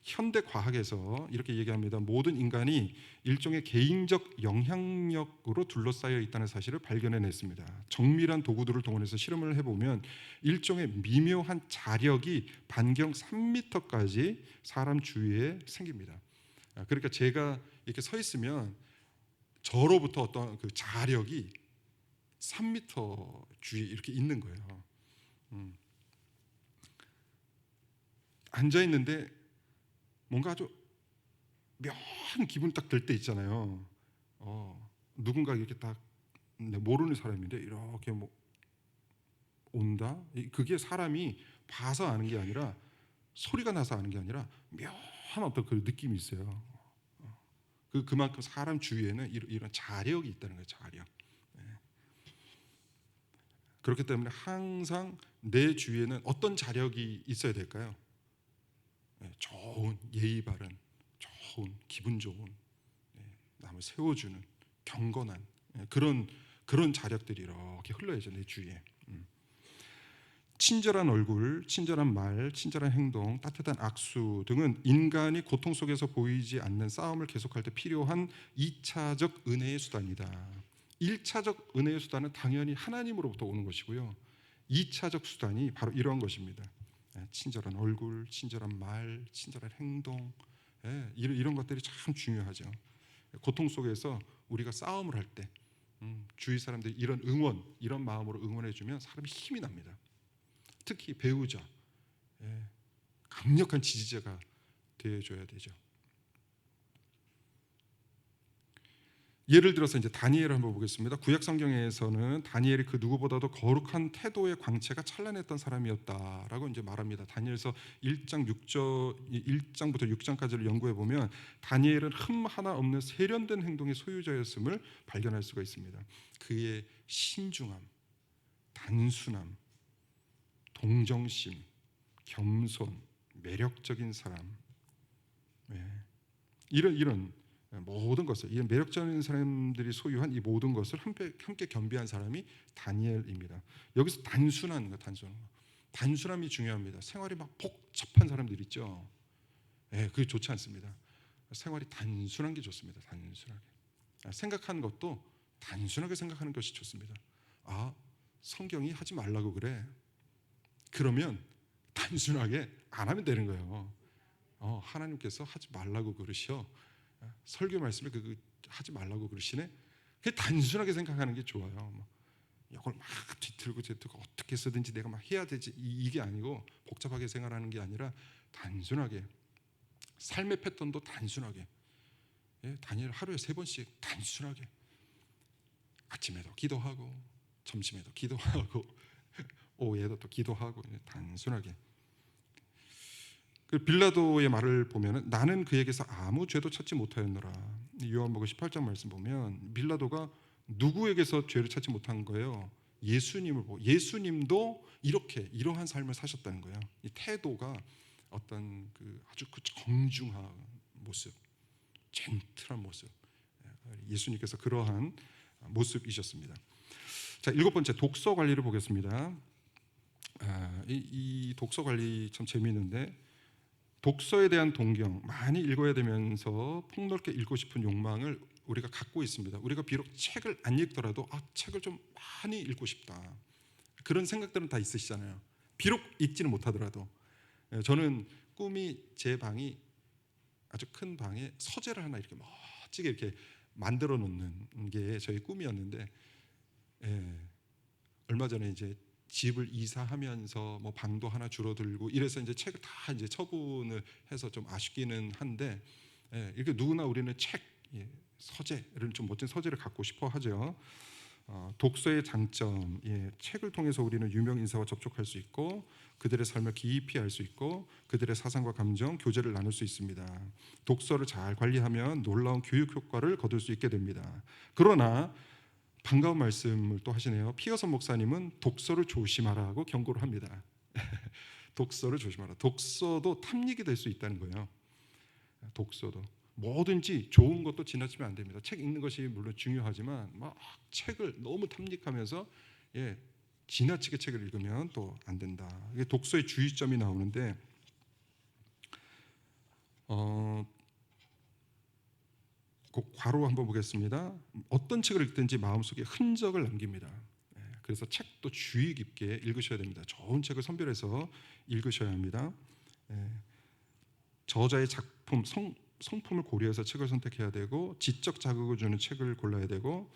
현대 과학에서 이렇게 얘기합니다. 모든 인간이 일종의 개인적 영향력으로 둘러싸여 있다는 사실을 발견해냈습니다. 정밀한 도구들을 동원해서 실험을 해보면 일종의 미묘한 자력이 반경 3m까지 사람 주위에 생깁니다. 그러니까 제가 이렇게 서 있으면 저로부터 어떤 그 자력이 3m 주위에 이렇게 있는 거예요. 앉아 있는데 뭔가 아주 묘한 기분 딱 들 때 있잖아요. 누군가 이렇게 딱 모르는 사람인데 이렇게 뭐 온다. 그게 사람이 봐서 아는 게 아니라 소리가 나서 아는 게 아니라 묘한 어떤 그 느낌이 있어요. 그만큼 사람 주위에는 이런 자력이 있다는 거예요. 자력. 그렇기 때문에 항상 내 주위에는 어떤 자력이 있어야 될까요? 좋은 예의 바른, 좋은 기분 좋은, 남을 세워주는 경건한 그런 자력들이 이렇게 흘러야죠 내 주위에. 친절한 얼굴, 친절한 말, 친절한 행동, 따뜻한 악수 등은 인간이 고통 속에서 보이지 않는 싸움을 계속할 때 필요한 2차적 은혜의 수단이다. 1차적 은혜의 수단은 당연히 하나님으로부터 오는 것이고요. 2차적 수단이 바로 이러한 것입니다. 친절한 얼굴, 친절한 말, 친절한 행동, 이런 것들이 참 중요하죠. 고통 속에서 우리가 싸움을 할 때 주위 사람들이 이런 응원, 이런 마음으로 응원해주면 사람이 힘이 납니다. 특히 배우자, 강력한 지지자가 되어줘야 되죠. 예를 들어서 이제 다니엘을 한번 보겠습니다. 구약 성경에서는 다니엘이 그 누구보다도 거룩한 태도의 광채가 찬란했던 사람이었다라고 이제 말합니다. 다니엘서 1장부터 6장까지를 연구해 보면 다니엘은 흠 하나 없는 세련된 행동의 소유자였음을 발견할 수가 있습니다. 그의 신중함, 단순함, 동정심, 겸손, 매력적인 사람, 이런 모든 것을, 이 매력적인 사람들이 소유한 이 모든 것을 함께 겸비한 사람이 다니엘입니다. 여기서 단순한 거, 단순함이 중요합니다. 생활이 막 복잡한 사람들 있죠. 그게 좋지 않습니다. 생활이 단순한 게 좋습니다. 단순하게 생각하는 것도 단순하게 생각하는 것이 좋습니다. 성경이 하지 말라고 그래. 그러면 단순하게 안 하면 되는 거예요. 하나님께서 하지 말라고 그러셔. 설교 말씀에 하지 말라고 그러시네. 그게 단순하게 생각하는 게 좋아요. 이걸 막 뒤틀고 어떻게 해서든지 내가 막 해야 되지, 이게 아니고 복잡하게 생각하는 게 아니라 단순하게, 삶의 패턴도 단순하게. 다니엘 하루에 3번씩 단순하게, 아침에도 기도하고 점심에도 기도하고 오후에도 또 기도하고, 단순하게. 그 빌라도의 말을 보면 나는 그에게서 아무 죄도 찾지 못하였노라. 요한복음 18장 말씀 보면 빌라도가 누구에게서 죄를 찾지 못한 거예요? 예수님을 보고, 예수님도 이러한 삶을 사셨다는 거예요. 이 태도가 어떤 아주 정중한 모습, 젠틀한 모습, 예수님께서 그러한 모습이셨습니다. 자, 7번째, 독서 관리를 보겠습니다. 이 독서 관리 참 재미있는데, 독서에 대한 동경, 많이 읽어야 되면서 폭넓게 읽고 싶은 욕망을 우리가 갖고 있습니다. 우리가 비록 책을 안 읽더라도 책을 좀 많이 읽고 싶다, 그런 생각들은 다 있으시잖아요. 비록 읽지는 못하더라도. 저는 꿈이 제 방이 아주 큰 방에 서재를 하나 이렇게 멋지게 이렇게 만들어 놓는 게 저희 꿈이었는데, 예, 얼마 전에 이제 집을 이사하면서 뭐 방도 하나 줄어들고 이래서 이제 책을 다 이제 처분을 해서 좀 아쉽기는 한데, 예, 이렇게 누구나 우리는 책, 예, 서재를 좀 멋진 서재를 갖고 싶어 하죠. 독서의 장점, 예, 책을 통해서 우리는 유명 인사와 접촉할 수 있고 그들의 삶을 깊이 알 수 있고 그들의 사상과 감정, 교제를 나눌 수 있습니다. 독서를 잘 관리하면 놀라운 교육 효과를 거둘 수 있게 됩니다. 그러나 반가운 말씀을 또 하시네요. 피어선 목사님은 독서를 조심하라고 경고를 합니다. 독서를 조심하라. 독서도 탐닉이 될 수 있다는 거예요. 독서도 뭐든지 좋은 것도 지나치면 안 됩니다. 책 읽는 것이 물론 중요하지만 막 책을 너무 탐닉하면서, 예, 지나치게 책을 읽으면 또 안 된다. 이게 독서의 주의점이 나오는데, 그 괄호 한번 보겠습니다. 어떤 책을 읽든지 마음속에 흔적을 남깁니다. 예, 그래서 책도 주의 깊게 읽으셔야 됩니다. 좋은 책을 선별해서 읽으셔야 합니다. 예, 저자의 작품, 성품을 고려해서 책을 선택해야 되고 지적 자극을 주는 책을 골라야 되고,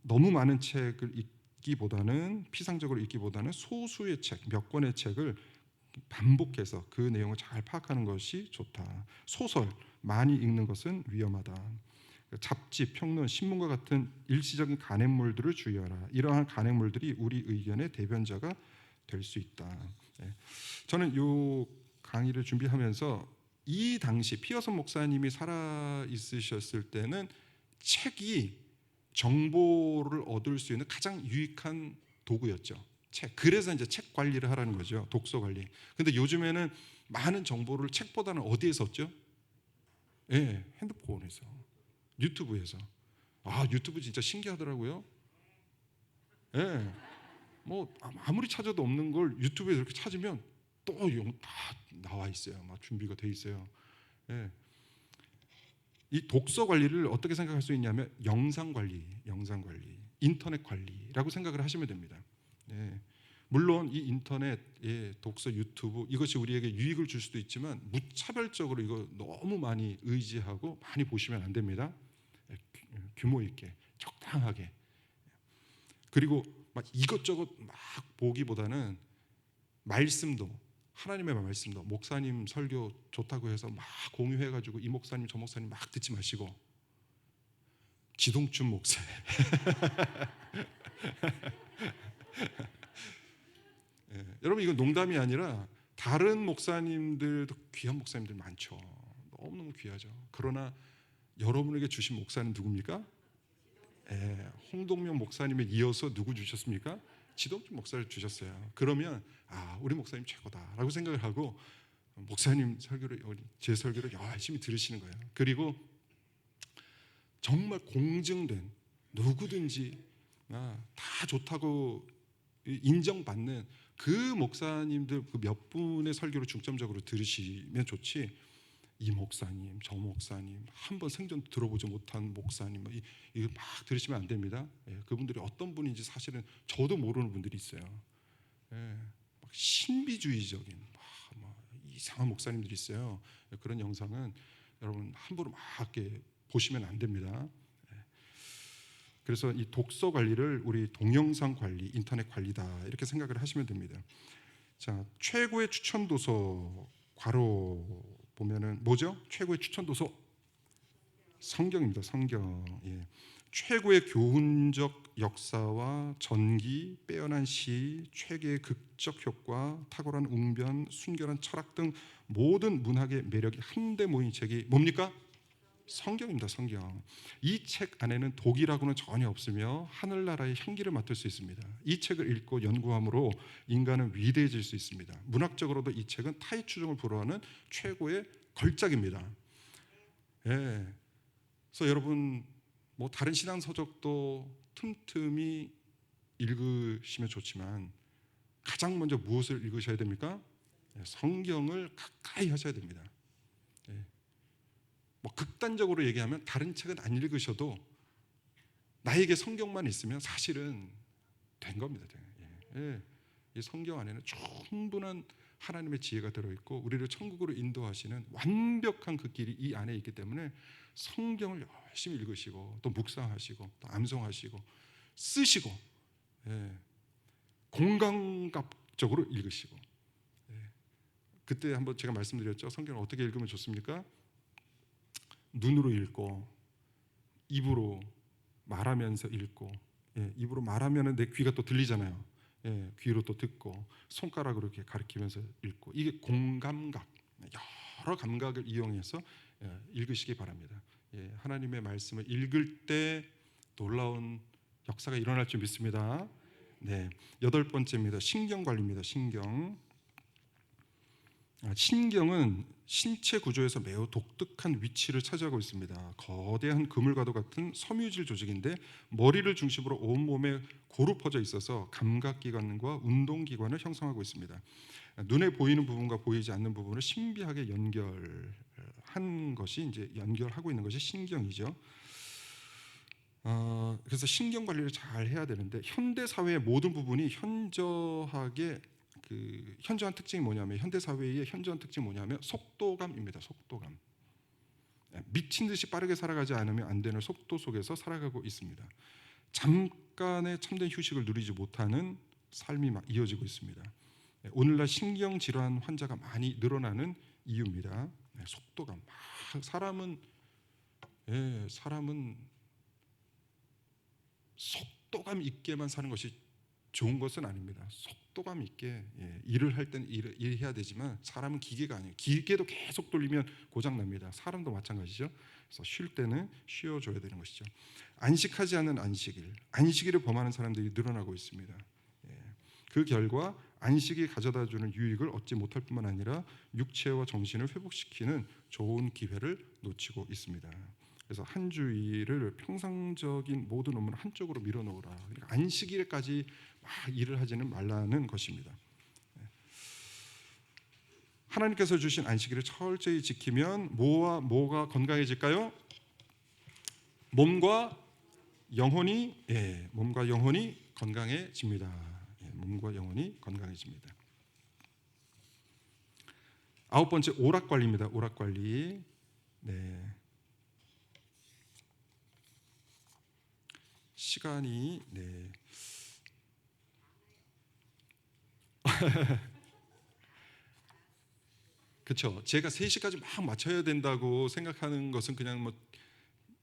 너무 많은 책을 읽기보다는, 피상적으로 읽기보다는 소수의 책, 몇 권의 책을 반복해서 그 내용을 잘 파악하는 것이 좋다. 소설 많이 읽는 것은 위험하다. 잡지, 평론, 신문과 같은 일시적인 간행물들을 주의하라. 이러한 간행물들이 우리 의견의 대변자가 될 수 있다. 예. 저는 이 강의를 준비하면서 이 당시 피어선 목사님이 살아 있으셨을 때는 책이 정보를 얻을 수 있는 가장 유익한 도구였죠. 책. 그래서 이제 책 관리를 하라는 거죠. 독서 관리. 근데 요즘에는 많은 정보를 책보다는 어디에서 얻죠? 예, 핸드폰에서, 유튜브에서. 유튜브 진짜 신기하더라고요. 예, 뭐 아무리 찾아도 없는 걸 유튜브에 이렇게 찾으면 또 다 나와 있어요. 막 준비가 돼 있어요. 예. 이 독서 관리를 어떻게 생각할 수 있냐면 영상 관리, 인터넷 관리라고 생각을 하시면 됩니다. 예. 물론 이 인터넷, 예, 독서, 유튜브 이것이 우리에게 유익을 줄 수도 있지만 무차별적으로 이거 너무 많이 의지하고 많이 보시면 안 됩니다. 예, 규모 있게, 적당하게. 그리고 막 이것저것 막 보기보다는 말씀도, 하나님의 말씀도, 목사님 설교 좋다고 해서 막 공유해가지고 이 목사님 저 목사님 막 듣지 마시고, 지동춘 목사 예, 여러분 이건 농담이 아니라 다른 목사님들도 귀한 목사님들 많죠. 너무너무 귀하죠. 그러나 여러분에게 주신 목사는 누굽니까? 예, 홍동명 목사님에 이어서 누구 주셨습니까? 지동춘 목사를 주셨어요. 그러면 우리 목사님 최고다라고 생각을 하고 목사님 설교를, 제 설교를 열심히 들으시는 거예요. 그리고 정말 공증된, 누구든지 다 좋다고 인정받는 그 목사님들 그 몇 분의 설교를 중점적으로 들으시면 좋지, 이 목사님 저 목사님 한 번 생전 들어보지 못한 목사님 이거 막 들으시면 안 됩니다. 예, 그분들이 어떤 분인지 사실은 저도 모르는 분들이 있어요. 예, 막 신비주의적인 막 이상한 목사님들이 있어요. 예, 그런 영상은 여러분 함부로 막 이렇게 보시면 안 됩니다. 그래서 이 독서 관리를 우리 동영상 관리, 인터넷 관리다 이렇게 생각을 하시면 됩니다. 자, 최고의 추천 도서 괄호 보면은 뭐죠? 최고의 추천 도서 성경입니다. 성경. 예. 최고의 교훈적 역사와 전기, 빼어난 시, 최고의 극적 효과, 탁월한 웅변, 순결한 철학 등 모든 문학의 매력이 한데 모인 책이 뭡니까? 성경입니다. 성경. 이 책 안에는 독이라고는 전혀 없으며 하늘나라의 향기를 맡을 수 있습니다. 이 책을 읽고 연구함으로 인간은 위대해질 수 있습니다. 문학적으로도 이 책은 타의 추종을 불허하는 최고의 걸작입니다. 예. 그래서 여러분 뭐 다른 신앙 서적도 틈틈이 읽으시면 좋지만 가장 먼저 무엇을 읽으셔야 됩니까? 성경을 가까이 하셔야 됩니다. 뭐 극단적으로 얘기하면 다른 책은 안 읽으셔도 나에게 성경만 있으면 사실은 된 겁니다. 이 성경 안에는 충분한 하나님의 지혜가 들어있고 우리를 천국으로 인도하시는 완벽한 그 길이 이 안에 있기 때문에 성경을 열심히 읽으시고 또 묵상하시고 또 암송하시고 쓰시고, 예, 공감각적으로 읽으시고, 예. 그때 한번 제가 말씀드렸죠. 성경을 어떻게 읽으면 좋습니까? 눈으로 읽고 입으로 말하면서 읽고, 예, 입으로 말하면 내 귀가 또 들리잖아요. 예, 귀로 또 듣고 손가락으로 이렇게 가리키면서 읽고, 이게 공감각, 여러 감각을 이용해서 읽으시기 바랍니다. 예, 하나님의 말씀을 읽을 때 놀라운 역사가 일어날 줄 믿습니다. 네, 8번째입니다. 신경 관리입니다. 신경은 신체 구조에서 매우 독특한 위치를 차지하고 있습니다. 거대한 그물과도 같은 섬유질 조직인데 머리를 중심으로 온몸에 고루 퍼져 있어서 감각기관과 운동기관을 형성하고 있습니다. 눈에 보이는 부분과 보이지 않는 부분을 신비하게 연결한 것이, 이제 연결하고 있는 것이 신경이죠. 그래서 신경 관리를 잘 해야 되는데, 현대 사회의 모든 부분이 현저한 특징이 뭐냐면, 현대 사회의 현저한 특징이 뭐냐면 속도감입니다. 속도감. 미친 듯이 빠르게 살아가지 않으면 안 되는 속도 속에서 살아가고 있습니다. 잠깐의 참된 휴식을 누리지 못하는 삶이 막 이어지고 있습니다. 오늘날 신경 질환 환자가 많이 늘어나는 이유입니다. 속도감. 사람은 속도감 있게만 사는 것이 좋은 것은 아닙니다. 속도감 있게, 일을 할 때는 일해야 되지만 사람은 기계가 아니에요. 기계도 계속 돌리면 고장 납니다. 사람도 마찬가지죠. 그래서 쉴 때는 쉬어줘야 되는 것이죠. 안식하지 않은 안식일을 범하는 사람들이 늘어나고 있습니다. 그 결과 안식이 가져다주는 유익을 얻지 못할 뿐만 아니라 육체와 정신을 회복시키는 좋은 기회를 놓치고 있습니다. 그래서 한 주일을 평상적인 모든 업무를 한쪽으로 밀어놓으라. 그러니까 안식일까지 막 일을 하지는 말라는 것입니다. 하나님께서 주신 안식일을 철저히 지키면 뭐가 건강해질까요? 몸과 영혼이 건강해집니다. 몸과 영혼이 건강해집니다. 9번째, 오락 관리입니다. 오락 관리. 시간이 그렇죠. 제가 3시까지 막 맞춰야 된다고 생각하는 것은 그냥 뭐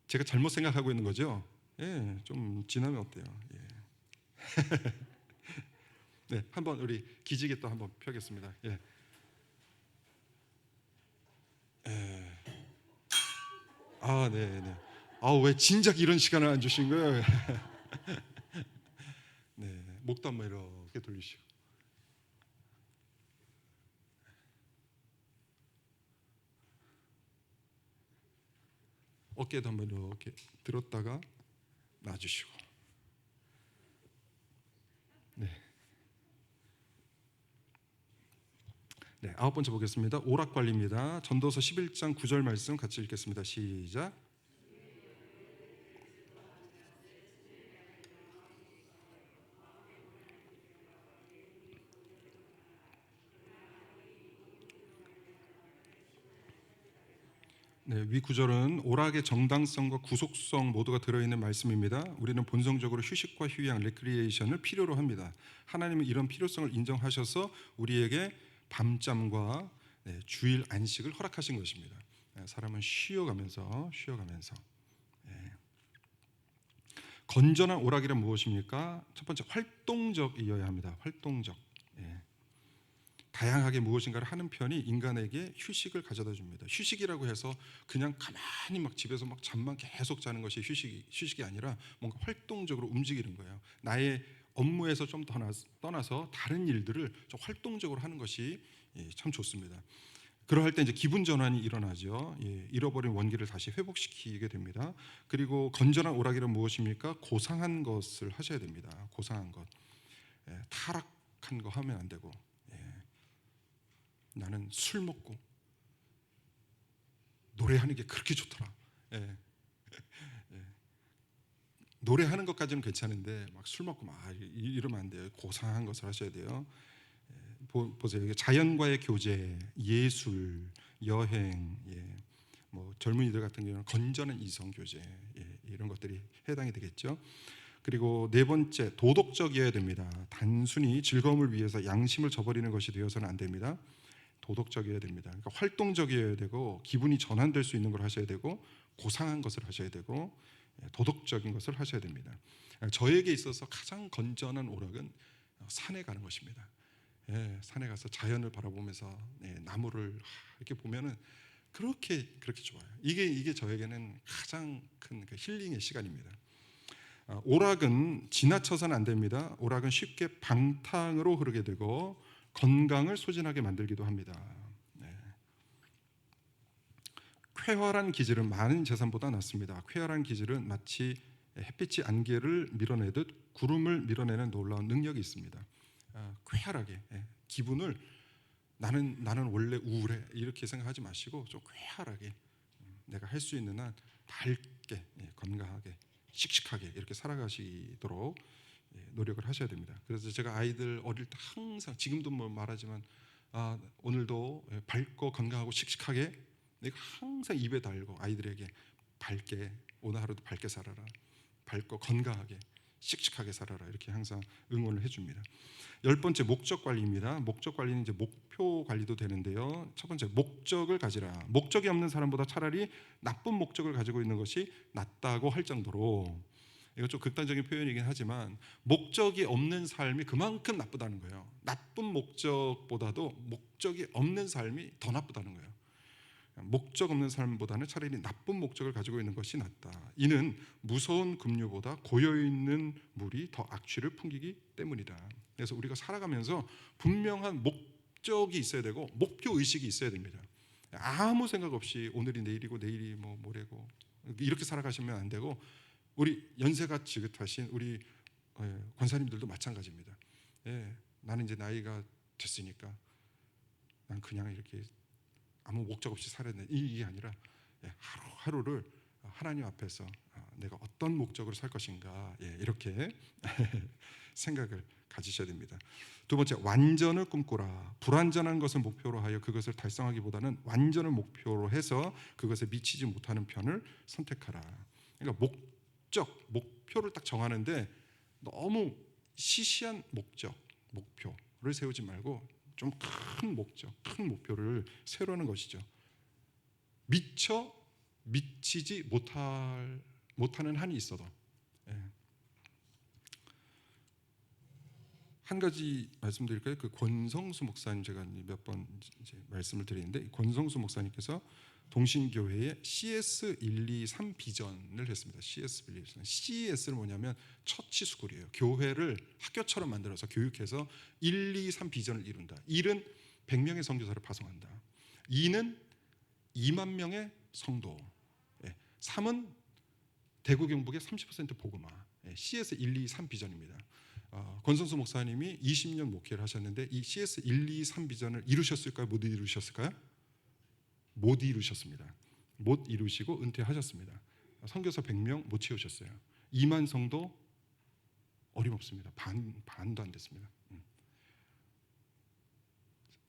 제가 잘못 생각하고 있는 거죠. 예, 좀 지나면 어때요? 예. 네, 한번 우리 기지개 또 한번 펴겠습니다. 예. 네. 왜 진작 이런 시간을 안 주신 거예요? 네, 목도 한번 이렇게 돌리시고, 어깨도 한번 이렇게 들었다가 놔주시고. 네, 9번째 보겠습니다. 오락 관리입니다. 전도서 11장 9절 말씀 같이 읽겠습니다. 시작. 네, 위 구절은 오락의 정당성과 구속성 모두가 들어있는 말씀입니다. 우리는 본성적으로 휴식과 휴양, 레크리에이션을 필요로 합니다. 하나님은 이런 필요성을 인정하셔서 우리에게 밤잠과 주일 안식을 허락하신 것입니다. 사람은 쉬어가면서 건전한 오락이란 무엇입니까? 첫 번째, 활동적이어야 합니다. 활동적. 다양하게 무엇인가를 하는 편이 인간에게 휴식을 가져다 줍니다. 휴식이라고 해서 그냥 가만히 막 집에서 막 잠만 계속 자는 것이 휴식이 아니라 뭔가 활동적으로 움직이는 거예요. 나의 업무에서 좀 떠나서 다른 일들을 좀 활동적으로 하는 것이 참 좋습니다. 그러할 때 이제 기분 전환이 일어나죠. 잃어버린 원기를 다시 회복시키게 됩니다. 그리고 건전한 오락이란 무엇입니까? 고상한 것을 하셔야 됩니다. 고상한 것. 타락한 거 하면 안 되고, 나는 술 먹고 노래하는 게 그렇게 좋더라. 노래하는 것까지는 괜찮은데 막 술 먹고 막 이러면 안 돼요. 고상한 것을 하셔야 돼요. 보세요. 이게 자연과의 교제, 예술, 여행, 뭐 젊은이들 같은 경우는 건전한 이성 교제, 이런 것들이 해당이 되겠죠. 그리고 네 번째, 도덕적이어야 됩니다. 단순히 즐거움을 위해서 양심을 저버리는 것이 되어서는 안 됩니다. 도덕적이어야 됩니다. 그러니까 활동적이어야 되고, 기분이 전환될 수 있는 걸 하셔야 되고, 고상한 것을 하셔야 되고, 도덕적인 것을 하셔야 됩니다. 저에게 있어서 가장 건전한 오락은 산에 가는 것입니다. 산에 가서 자연을 바라보면서 나무를 이렇게 보면은 그렇게 좋아요. 이게 저에게는 가장 큰 그 힐링의 시간입니다. 오락은 지나쳐서는 안 됩니다. 오락은 쉽게 방탕으로 흐르게 되고 건강을 소진하게 만들기도 합니다. 쾌활한 기질은 많은 재산보다 낫습니다. 쾌활한 기질은 마치 햇빛이 안개를 밀어내듯 구름을 밀어내는 놀라운 능력이 있습니다. 쾌활하게, 기분을 나는 원래 우울해 이렇게 생각하지 마시고 좀 쾌활하게, 내가 할 수 있는 한 밝게, 건강하게, 씩씩하게 이렇게 살아가시도록 노력을 하셔야 됩니다. 그래서 제가 아이들 어릴 때 항상, 지금도 뭐 말하지만 오늘도 밝고 건강하고 씩씩하게, 내가 항상 입에 달고 아이들에게 밝게, 오늘 하루도 밝게 살아라, 밝고 건강하게 씩씩하게 살아라, 이렇게 항상 응원을 해줍니다. 10번째, 목적 관리입니다. 목적 관리는 이제 목표 관리도 되는데요. 첫 번째, 목적을 가지라. 목적이 없는 사람보다 차라리 나쁜 목적을 가지고 있는 것이 낫다고 할 정도로, 이거 좀 극단적인 표현이긴 하지만 목적이 없는 삶이 그만큼 나쁘다는 거예요. 나쁜 목적보다도 목적이 없는 삶이 더 나쁘다는 거예요. 목적 없는 삶보다는 차라리 나쁜 목적을 가지고 있는 것이 낫다. 이는 무서운 급류보다 고여있는 물이 더 악취를 풍기기 때문이다. 그래서 우리가 살아가면서 분명한 목적이 있어야 되고 목표 의식이 있어야 됩니다. 아무 생각 없이 오늘이 내일이고 내일이 뭐 모레고 이렇게 살아가시면 안 되고, 우리 연세가 지긋하신 우리 권사님들도 마찬가지입니다. 나는 이제 나이가 됐으니까 난 그냥 이렇게 아무 목적 없이 살아야 되는, 이게 아니라 하루하루를 하나님 앞에서 내가 어떤 목적으로 살 것인가, 이렇게 생각을 가지셔야 됩니다. 두 번째, 완전을 꿈꾸라. 불완전한 것을 목표로 하여 그것을 달성하기보다는 완전을 목표로 해서 그것에 미치지 못하는 편을 선택하라. 그러니까 목표를 딱 정하는데 너무 시시한 목표를 세우지 말고 좀 큰 목적, 큰 목표를 세우는 것이죠. 미치지 못하는 한이 있어도. 한 가지 말씀드릴까요? 그 권성수 목사님, 제가 몇 번 말씀을 드리는데, 권성수 목사님께서 동신교회에 CS123 비전을 했습니다. CS123. CS는 뭐냐면 처치스쿨이에요. 교회를 학교처럼 만들어서 교육해서 123 비전을 이룬다. 1은 100명의 선교사를 파송한다. 2는 2만 명의 성도. 3은 대구 경북의 30% 복음화. CS123 비전입니다. 권성수 목사님이 20년 목회를 하셨는데 이 CS123 비전을 이루셨을까요? 못 이루셨을까요? 못 이루셨습니다. 못 이루시고 은퇴하셨습니다. 선교사 100명 못 채우셨어요. 2만 성도 어림없습니다. 반도 안 됐습니다.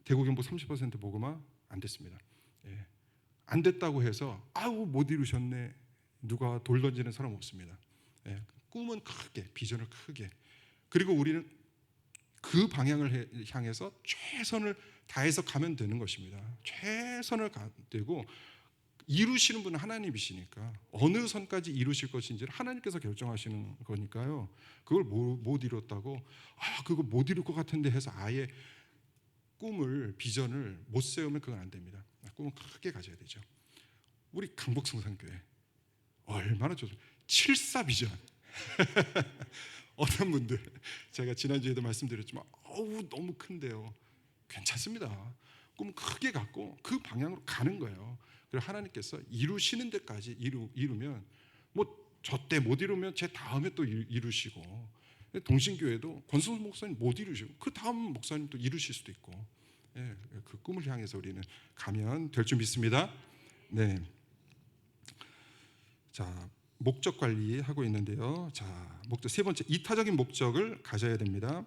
대구 경북 30% 복음화 안 됐습니다. 안 됐다고 해서 못 이루셨네, 누가 돌 던지는 사람 없습니다. 꿈은 크게, 비전을 크게, 그리고 우리는 그 방향을 향해서 최선을 다해서 가면 되는 것입니다. 최선을 되고, 이루시는 분은 하나님이시니까 어느 선까지 이루실 것인지를 하나님께서 결정하시는 거니까요. 그걸 못 이뤘다고 그거 못 이룰 것 같은데 해서 아예 꿈을, 비전을 못 세우면 그건 안 됩니다. 꿈은 크게 가져야 되죠. 우리 강북성산교회 얼마나 좋습니까? 74 비전. 어떤 분들, 제가 지난주에도 말씀드렸지만 너무 큰데요. 괜찮습니다. 꿈 크게 갖고 그 방향으로 가는 거예요. 그리고 하나님께서 이루시는 데까지 이루면, 뭐 저 때 못 이루면 제 다음에 또 이루시고, 동신교회도 권성수 목사님 못 이루시고 그 다음 목사님 또 이루실 수도 있고, 그 꿈을 향해서 우리는 가면 될 줄 믿습니다. 네. 자, 목적 관리하고 있는데요. 자, 목적 세 번째, 이타적인 목적을 가져야 됩니다.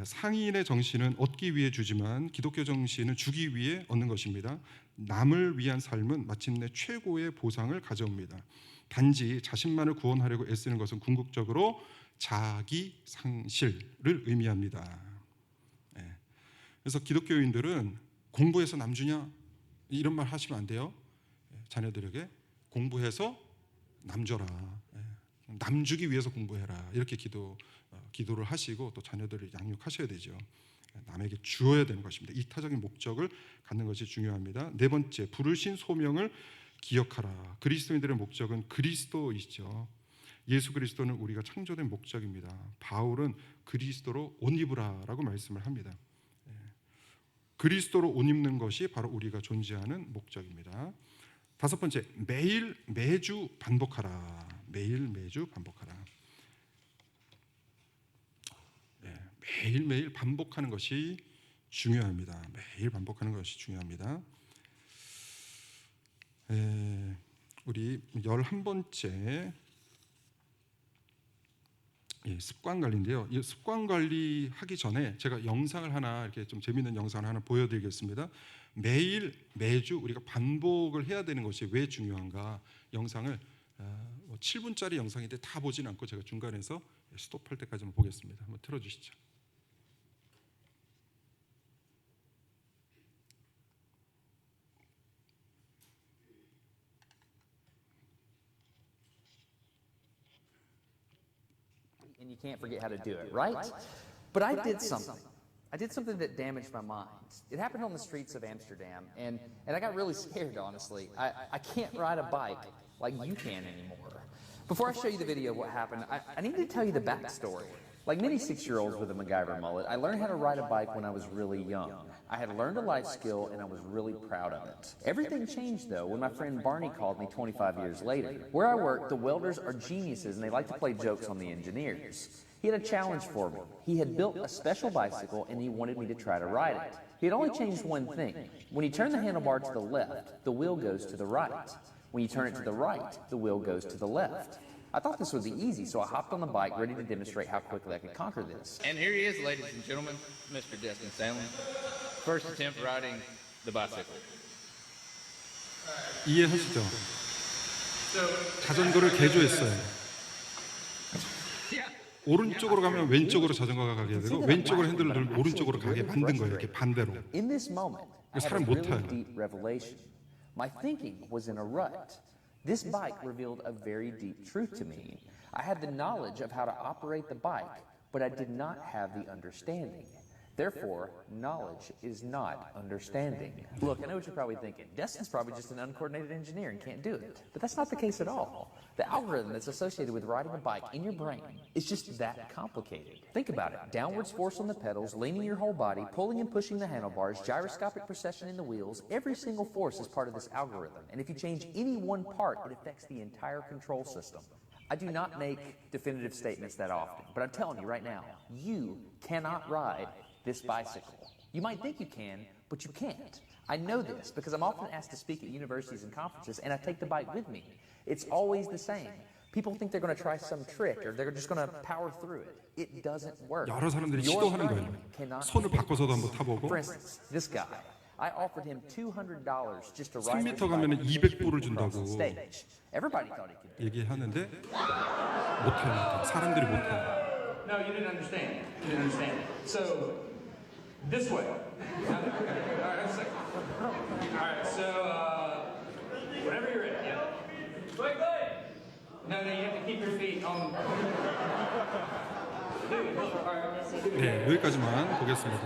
상인의 정신은 얻기 위해 주지만 기독교 정신은 주기 위해 얻는 것입니다. 남을 위한 삶은 마침내 최고의 보상을 가져옵니다. 단지 자신만을 구원하려고 애쓰는 것은 궁극적으로 자기 상실을 의미합니다. 그래서 기독교인들은 공부해서 남주냐 이런 말 하시면 안 돼요. 자녀들에게 공부해서 남줘라. 남주기 위해서 공부해라. 이렇게 기도를 하시고 또 자녀들을 양육하셔야 되죠. 남에게 주어야 되는 것입니다. 이타적인 목적을 갖는 것이 중요합니다. 네 번째, 부르신 소명을 기억하라. 그리스도인들의 목적은 그리스도이시죠. 예수 그리스도는 우리가 창조된 목적입니다. 바울은 그리스도로 옷 입으라라고 말씀을 합니다. 그리스도로 옷 입는 것이 바로 우리가 존재하는 목적입니다. 다섯 번째, 매주 반복하라. 매주 반복하라. 매일매일 반복하는 것이 중요합니다. 매일 반복하는 것이 중요합니다. 우리 11번째 습관 관리인데요. 이 습관 관리 하기 전에 제가 영상을 하나 이렇게 좀 재미있는 영상을 하나 보여드리겠습니다. 매주 우리가 반복을 해야 되는 것이 왜 중요한가? 영상을 7분짜리 영상인데 다 보진 않고 제가 중간에서 스톱할 때까지만 보겠습니다. 한번 틀어주시죠. And you can't forget how to do it, right? But I did something. I did something that damaged my mind. It happened on the streets of Amsterdam, and I got really scared, honestly. I can't ride a bike like you can anymore. Before I show you the video of what happened, I need to tell you the backstory. Like many 6-year-olds with a MacGyver mullet, I learned how to ride a bike when I was really young. I had learned a life skill, and I was really proud of it. Everything changed, though, when my friend Barney called me 25 years later. Where I work, the welders are geniuses, and they like to play jokes on the engineers. He had a challenge for me. He had built a special bicycle, and he wanted me to try to ride it. He had only changed one thing. When you turn the handlebar to the left, the wheel goes to the right. When you turn it to the right, the wheel goes to the left. I thought this would be easy, so I hopped on the bike ready to demonstrate how quickly I could conquer this. And here he is, ladies and gentlemen, Mr. Destin Stanley. First attempt riding the bicycle. 이해하시죠? 자전거를 개조했어요. 오른쪽으로 가면 왼쪽으로 자전거가 가게 되고 왼쪽으로 핸들을 들면 오른쪽으로 가게 만든 거예요. 이렇게 반대로. In this moment, I had a 사람 못 타요. really deep revelation. My thinking was in a rut. This bike revealed a very deep truth to me. I had the knowledge of how to operate the bike, but I did not have the understanding. Therefore, knowledge is not understanding. Look, I know what you're probably thinking. Destin's probably just an uncoordinated engineer and can't do it. But that's not the case at all. The algorithm that's associated with riding a bike in your brain is just that complicated. Think about it. Downwards force on the pedals, leaning your whole body, pulling and pushing the handlebars, gyroscopic precession in the wheels. Every single force is part of this algorithm. And if you change any one part, it affects the entire control system. I do not make definitive statements that often, but I'm telling you right now, you cannot ride this bicycle. You might think you can, but you can't. I know this because I'm often asked to speak at universities and conferences, and I take the bike with me. It's always the same. People think they're going to try some trick or they're just going to power through it. It doesn't work. 여러 사람들이 Your 시도하는 brain 거예요. cannot 손을 do it. 바꿔서도 한번 타보고 For instance, this guy. I offered him $200 just to ride 3m this bike 가면은 and take 200불을 people across the 준다고. stage. Everybody thought he could do it. 얘기하는데 못해요. 사람들이 못해요. No, you didn't understand. You didn't understand. So, this way. All right, let's see. All right, so, whenever you're ready. Yeah. Wait. No, you have to keep your feet on. 네, 여기까지만 보겠습니다.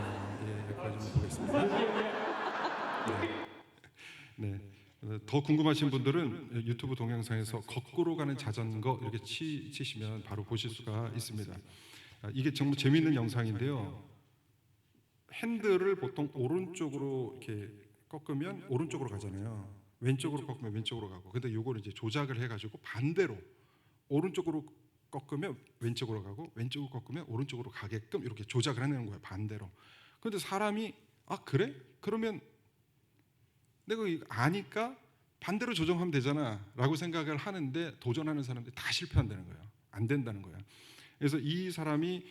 여기까지만 보겠습니다. 네. 더 궁금하신 분들은 유튜브 동영상에서 거꾸로 가는 자전거 이렇게 치시면 바로 보실 수가 있습니다. 이게 정말 재미있는 영상인데요. 핸들을 보통 오른쪽으로 이렇게 꺾으면 오른쪽으로 가잖아요. 왼쪽으로 꺾으면 왼쪽으로 가고. 근데 이거를 이제 조작을 해가지고 반대로 오른쪽으로 꺾으면 왼쪽으로 가고 왼쪽으로 꺾으면 오른쪽으로 가게끔 이렇게 조작을 해내는 거예요. 반대로. 그런데 사람이 그래? 그러면 내가 이거 아니까 반대로 조정하면 되잖아 라고 생각을 하는데 도전하는 사람들이 다 실패한다는 거예요. 안 된다는 거예요. 그래서 이 사람이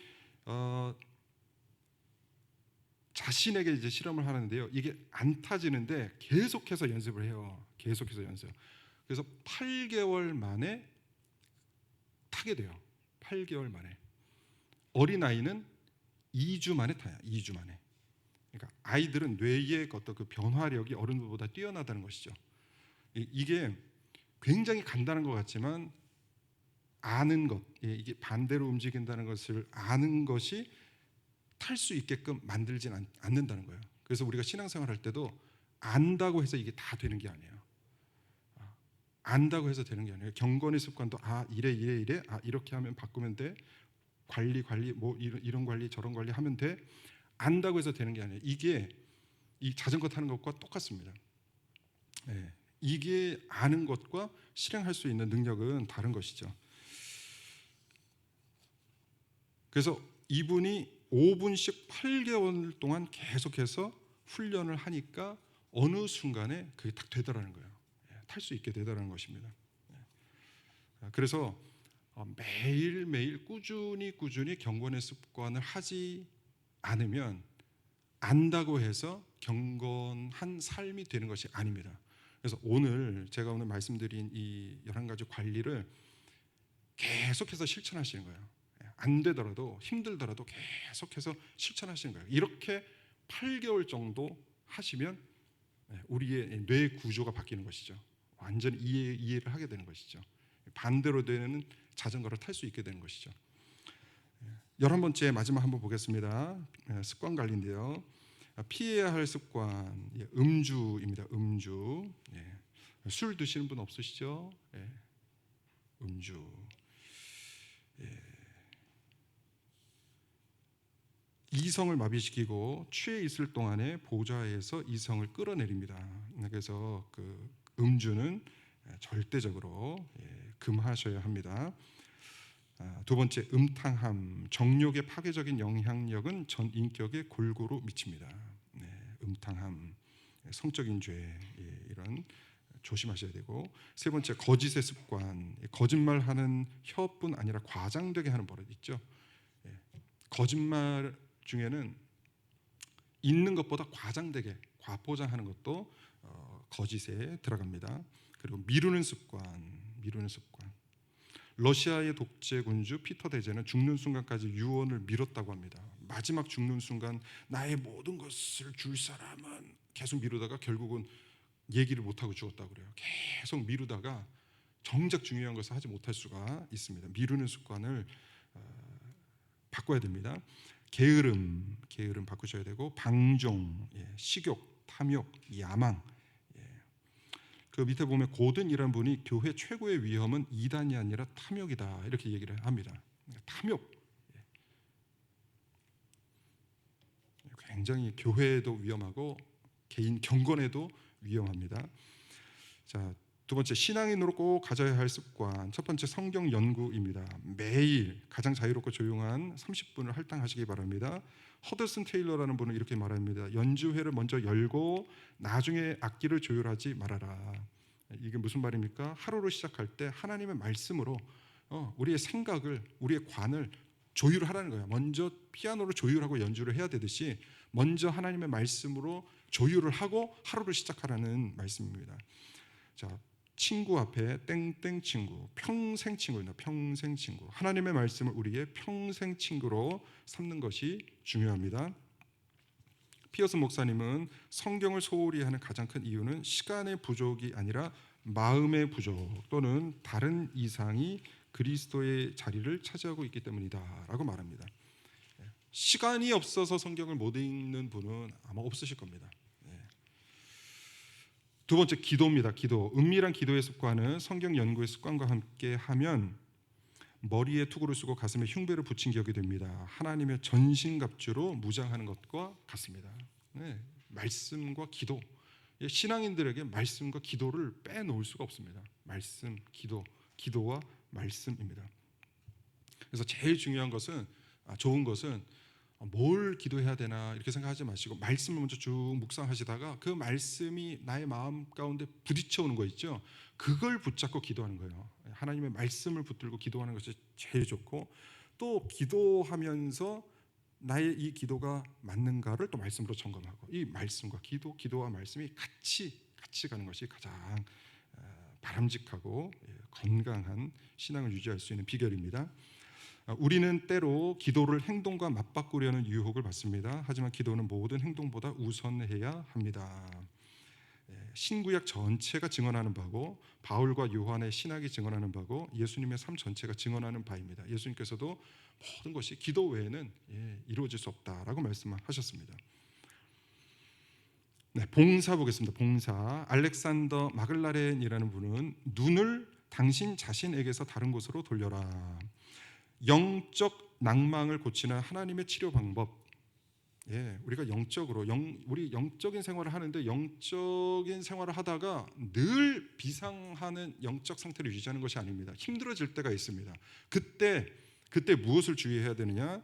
자신에게 이제 실험을 하는데요. 이게 안 타지는데 계속해서 연습을 해요. 계속해서 연습. 그래서 8개월 만에 타게 돼요. 8개월 만에. 어린아이는 2주 만에 타요. 2주 만에. 그러니까 아이들은 뇌의 어떤 그 변화력이 어른들보다 뛰어나다는 것이죠. 이게 굉장히 간단한 것 같지만 아는 것, 이게 반대로 움직인다는 것을 아는 것이 탈 수 있게끔 만들진 않는다는 거예요. 그래서 우리가 신앙생활 할 때도 안다고 해서 이게 다 되는 게 아니에요. 안다고 해서 되는 게 아니에요. 경건의 습관도 이래 이렇게 하면 바꾸면 돼. 관리 뭐 이런 관리 저런 관리 하면 돼. 안다고 해서 되는 게 아니에요. 이게 이 자전거 타는 것과 똑같습니다. 이게 아는 것과 실행할 수 있는 능력은 다른 것이죠. 그래서 이분이 5분씩 8개월 동안 계속해서 훈련을 하니까 어느 순간에 그게 딱 되더라는 거예요. 탈 수 있게 되더라는 것입니다. 그래서 매일매일 꾸준히 경건의 습관을 하지 않으면 안다고 해서 경건한 삶이 되는 것이 아닙니다. 그래서 제가 오늘 말씀드린 이 11가지 관리를 계속해서 실천하시는 거예요. 안 되더라도 힘들더라도 계속해서 실천하시는 거예요. 이렇게 8개월 정도 하시면 우리의 뇌 구조가 바뀌는 것이죠. 완전히 이해를 하게 되는 것이죠. 반대로 되는 자전거를 탈 수 있게 되는 것이죠. 11번째 마지막 한번 보겠습니다. 습관 관리인데요. 피해야 할 습관, 음주입니다. 음주. 술 드시는 분 없으시죠? 음주. 이성을 마비시키고 취해 있을 동안에 보좌에서 이성을 끌어내립니다. 그래서 그 음주는 절대적으로 금하셔야 합니다. 두 번째, 음탕함. 정욕의 파괴적인 영향력은 전 인격에 골고루 미칩니다. 음탕함, 성적인 죄, 이런 조심하셔야 되고, 세 번째, 거짓의 습관. 거짓말하는 혀뿐 아니라 과장되게 하는 버릇 있죠. 거짓말 중에는 있는 것보다 과장되게 과포장하는 것도 거짓에 들어갑니다. 그리고 미루는 습관. 러시아의 독재 군주 피터 대제는 죽는 순간까지 유언을 미뤘다고 합니다. 마지막 죽는 순간 나의 모든 것을 줄 사람은 계속 미루다가 결국은 얘기를 못하고 죽었다고 그래요. 계속 미루다가 정작 중요한 것을 하지 못할 수가 있습니다. 미루는 습관을 바꿔야 됩니다. 게으름 바꾸셔야 되고, 방종, 식욕, 탐욕, 야망. 그 밑에 보면 고든이라는 분이 교회 최고의 위험은 이단이 아니라 탐욕이다, 이렇게 얘기를 합니다. 탐욕. 굉장히 교회에도 위험하고 개인 경건에도 위험합니다. 자, 두 번째, 신앙인으로 꼭 가져야 할 습관. 첫 번째, 성경 연구입니다. 매일 가장 자유롭고 조용한 30분을 할당하시기 바랍니다. 허드슨 테일러라는 분은 이렇게 말합니다. 연주회를 먼저 열고 나중에 악기를 조율하지 말아라. 이게 무슨 말입니까? 하루를 시작할 때 하나님의 말씀으로 우리의 생각을, 우리의 관을 조율하라는 거예요. 먼저 피아노를 조율하고 연주를 해야 되듯이 먼저 하나님의 말씀으로 조율을 하고 하루를 시작하라는 말씀입니다. 자, 친구 앞에 땡땡 친구, 평생 친구입니다. 평생 친구. 하나님의 말씀을 우리의 평생 친구로 삼는 것이 중요합니다. 피어슨 목사님은 성경을 소홀히 하는 가장 큰 이유는 시간의 부족이 아니라 마음의 부족 또는 다른 이상이 그리스도의 자리를 차지하고 있기 때문이다라고 말합니다. 시간이 없어서 성경을 못 읽는 분은 아마 없으실 겁니다. 두 번째, 기도입니다. 기도. 은밀한 기도의 습관은 성경 연구의 습관과 함께 하면 머리에 투구를 쓰고 가슴에 흉배를 붙인 격이 됩니다. 하나님의 전신갑주로 무장하는 것과 같습니다. 말씀과 기도. 신앙인들에게 말씀과 기도를 빼놓을 수가 없습니다. 말씀, 기도와 말씀입니다. 그래서 제일 중요한 것은, 좋은 것은 뭘 기도해야 되나 이렇게 생각하지 마시고 말씀을 먼저 쭉 묵상하시다가 그 말씀이 나의 마음 가운데 부딪혀 오는 거 있죠. 그걸 붙잡고 기도하는 거예요. 하나님의 말씀을 붙들고 기도하는 것이 제일 좋고, 또 기도하면서 나의 이 기도가 맞는가를 또 말씀으로 점검하고, 이 말씀과 기도와 말씀이 같이 가는 것이 가장 바람직하고 건강한 신앙을 유지할 수 있는 비결입니다. 우리는 때로 기도를 행동과 맞바꾸려는 유혹을 받습니다. 하지만 기도는 모든 행동보다 우선해야 합니다. 신구약 전체가 증언하는 바고, 바울과 요한의 신학이 증언하는 바고, 예수님의 삶 전체가 증언하는 바입니다. 예수님께서도 모든 것이 기도 외에는 이루어질 수 없다라고 말씀하셨습니다. 네, 봉사 보겠습니다. 봉사. 알렉산더 마글라렌이라는 분은 눈을 당신 자신에게서 다른 곳으로 돌려라. 영적 낭망을 고치는 하나님의 치료 방법. 우리가 우리 영적인 생활을 하는데, 영적인 생활을 하다가 늘 비상하는 영적 상태를 유지하는 것이 아닙니다. 힘들어질 때가 있습니다. 그때 무엇을 주의해야 되느냐?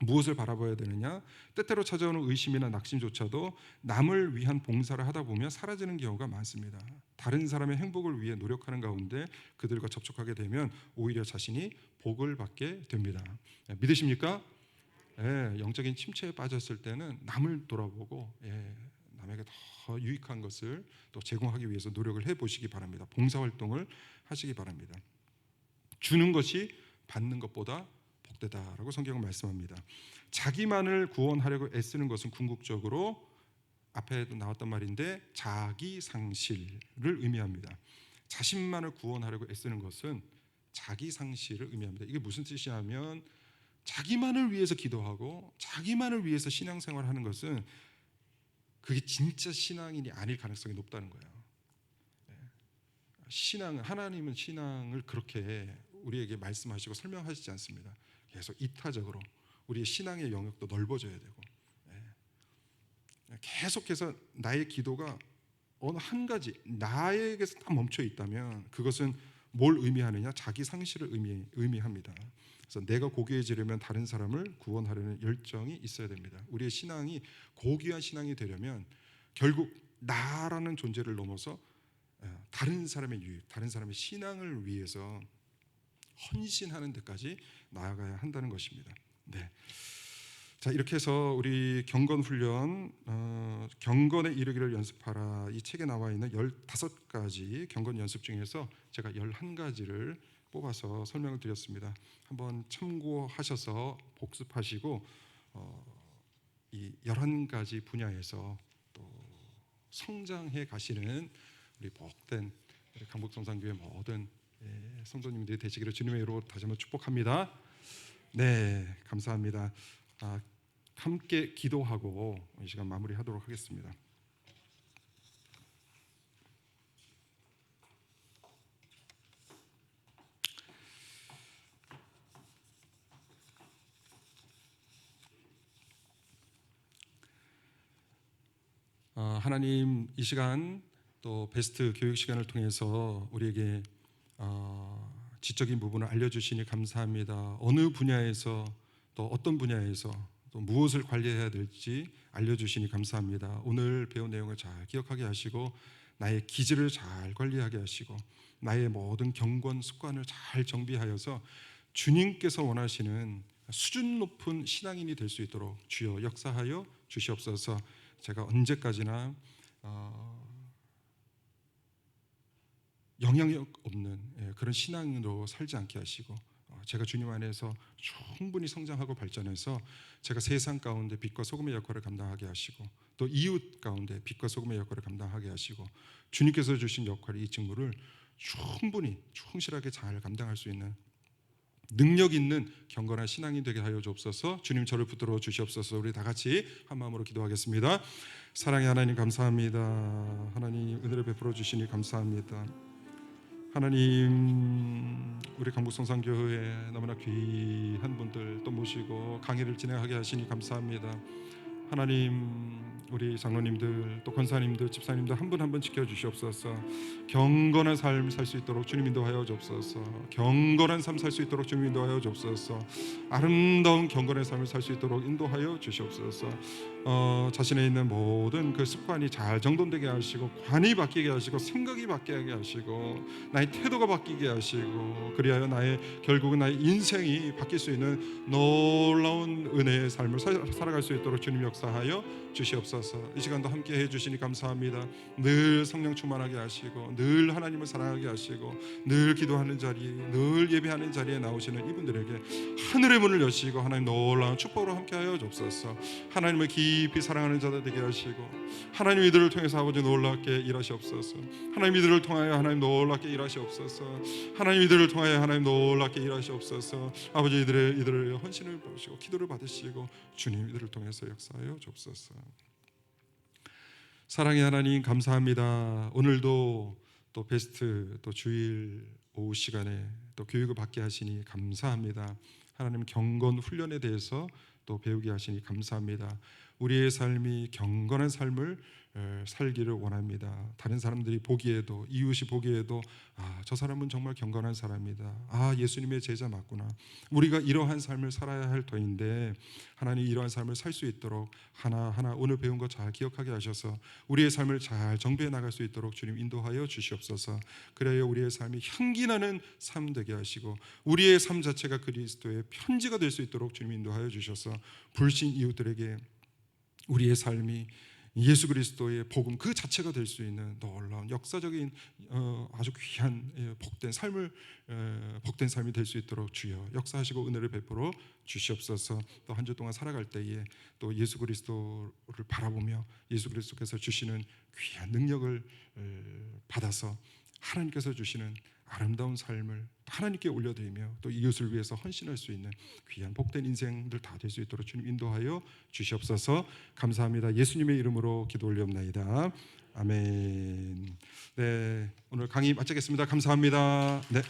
무엇을 바라봐야 되느냐? 때때로 찾아오는 의심이나 낙심조차도 남을 위한 봉사를 하다 보면 사라지는 경우가 많습니다. 다른 사람의 행복을 위해 노력하는 가운데 그들과 접촉하게 되면 오히려 자신이 복을 받게 됩니다. 믿으십니까? 영적인 침체에 빠졌을 때는 남을 돌아보고 남에게 더 유익한 것을 또 제공하기 위해서 노력을 해보시기 바랍니다. 봉사활동을 하시기 바랍니다. 주는 것이 받는 것보다 복되다라고 성경은 말씀합니다. 자기만을 구원하려고 애쓰는 것은 궁극적으로 앞에도 나왔던 말인데 자기 상실을 의미합니다. 자신만을 구원하려고 애쓰는 것은 자기 상실을 의미합니다. 이게 무슨 뜻이냐면, 자기만을 위해서 기도하고 자기만을 위해서 신앙생활을 하는 것은 그게 진짜 신앙인이 아닐 가능성이 높다는 거예요. 하나님은 신앙을 그렇게 우리에게 말씀하시고 설명하시지 않습니다. 계속 이타적으로 우리의 신앙의 영역도 넓어져야 되고, 계속해서 나의 기도가 어느 한 가지 나에게서 딱 멈춰 있다면 그것은 뭘 의미하느냐? 자기 상실을 의미합니다. 그래서 내가 고귀해지려면 다른 사람을 구원하려는 열정이 있어야 됩니다. 우리의 신앙이 고귀한 신앙이 되려면 결국 나라는 존재를 넘어서 다른 사람의 유익, 다른 사람의 신앙을 위해서 헌신하는 데까지 나아가야 한다는 것입니다. 네. 자, 이렇게 해서 우리 경건 훈련, 경건에 이르기를 연습하라, 이 책에 나와 있는 15가지 경건 연습 중에서 제가 11가지를 뽑아서 설명을 드렸습니다. 한번 참고하셔서 복습하시고 이 11가지 분야에서 또 성장해 가시는 우리 복된 우리 강북성산교회 모든 성도님들이 되시기를 주님의 이름으로 다시 한번 축복합니다. 네, 감사합니다. 함께 기도하고 이 시간 마무리하도록 하겠습니다. 하나님, 이 시간 또 베스트 교육 시간을 통해서 우리에게 지적인 부분을 알려주시니 감사합니다. 어느 분야에서 또 어떤 분야에서 또 무엇을 관리해야 될지 알려주시니 감사합니다. 오늘 배운 내용을 잘 기억하게 하시고 나의 기질을 잘 관리하게 하시고 나의 모든 경건 습관을 잘 정비하여서 주님께서 원하시는 수준 높은 신앙인이 될 수 있도록 주여 역사하여 주시옵소서. 제가 언제까지나 영향력 없는 그런 신앙으로 살지 않게 하시고, 제가 주님 안에서 충분히 성장하고 발전해서 제가 세상 가운데 빛과 소금의 역할을 감당하게 하시고, 또 이웃 가운데 빛과 소금의 역할을 감당하게 하시고, 주님께서 주신 역할, 이 직무를 충분히 충실하게 잘 감당할 수 있는 능력 있는 경건한 신앙이 되게 하여 주옵소서. 주님, 저를 붙들어 주시옵소서. 우리 다 같이 한 마음으로 기도하겠습니다. 사랑의 하나님, 감사합니다. 하나님, 은혜를 베풀어 주시니 감사합니다. 하나님, 우리 강북성산교회 너무나 귀한 분들 또 모시고 강의를 진행하게 하시니 감사합니다. 하나님, 우리 장로님들 또 권사님들 집사님들 한 분 한 분 지켜주시옵소서. 경건한 삶 살 수 있도록 주님 인도하여 주옵소서. 경건한 삶 살 수 있도록 주님 인도하여 주옵소서. 아름다운 경건의 삶을 살 수 있도록 인도하여 주시옵소서. 자신에 있는 모든 그 습관이 잘 정돈되게 하시고 관이 바뀌게 하시고 생각이 바뀌게 하시고 나의 태도가 바뀌게 하시고 그리하여 결국은 나의 인생이 바뀔 수 있는 놀라운 은혜의 삶을 살아갈 수 있도록 주님 역사하여 주시옵소서. 이 시간도 함께 해주시니 감사합니다. 늘 성령 충만하게 하시고 늘 하나님을 사랑하게 하시고 늘 기도하는 자리 늘 예배하는 자리에 나오시는 이분들에게 하늘의 문을 여시고 하나님 놀라운 축복으로 함께하여 주옵소서. 하나님을 깊이 사랑하는 자들 되게 하시고 하나님 이들을 통해서 아버지 놀랍게 일하시옵소서. 하나님 이들을 통하여 하나님 놀랍게 일하시옵소서. 하나님 이들을 통하여 하나님 놀랍게 일하시옵소서. 아버지 이들의 헌신을 보시고 기도를 받으시고 주님 이들을 통해서 역사하여 주옵소서. 사랑의 하나님 감사합니다. 오늘도 또 베스트 또 주일 오후 시간에 또 교육을 받게 하시니 감사합니다. 하나님 경건 훈련에 대해서 또 배우게 하시니 감사합니다. 우리의 삶이 경건한 삶을 살기를 원합니다. 다른 사람들이 보기에도 이웃이 보기에도 저 사람은 정말 경건한 사람이다. 예수님의 제자 맞구나. 우리가 이러한 삶을 살아야 할 터인데 하나님 이러한 삶을 살 수 있도록 하나하나 오늘 배운 거 잘 기억하게 하셔서 우리의 삶을 잘 정비해 나갈 수 있도록 주님 인도하여 주시옵소서. 그래야 우리의 삶이 향기나는 삶 되게 하시고 우리의 삶 자체가 그리스도의 편지가 될 수 있도록 주님 인도하여 주셔서 불신 이웃들에게 우리의 삶이 예수 그리스도의 복음 그 자체가 될 수 있는 놀라운 역사적인 아주 귀한 복된 삶이 될 수 있도록 주여 역사하시고 은혜를 베풀어 주시옵소서. 또 한 주 동안 살아갈 때에 또 예수 그리스도를 바라보며 예수 그리스도께서 주시는 귀한 능력을 받아서 하나님께서 주시는 아름다운 삶을 하나님께 올려드리며 또 이웃을 위해서 헌신할 수 있는 귀한 복된 인생들 다 될 수 있도록 주님 인도하여 주시옵소서. 감사합니다. 예수님의 이름으로 기도 올리옵나이다. 아멘. 네, 오늘 강의 마치겠습니다. 감사합니다. 네.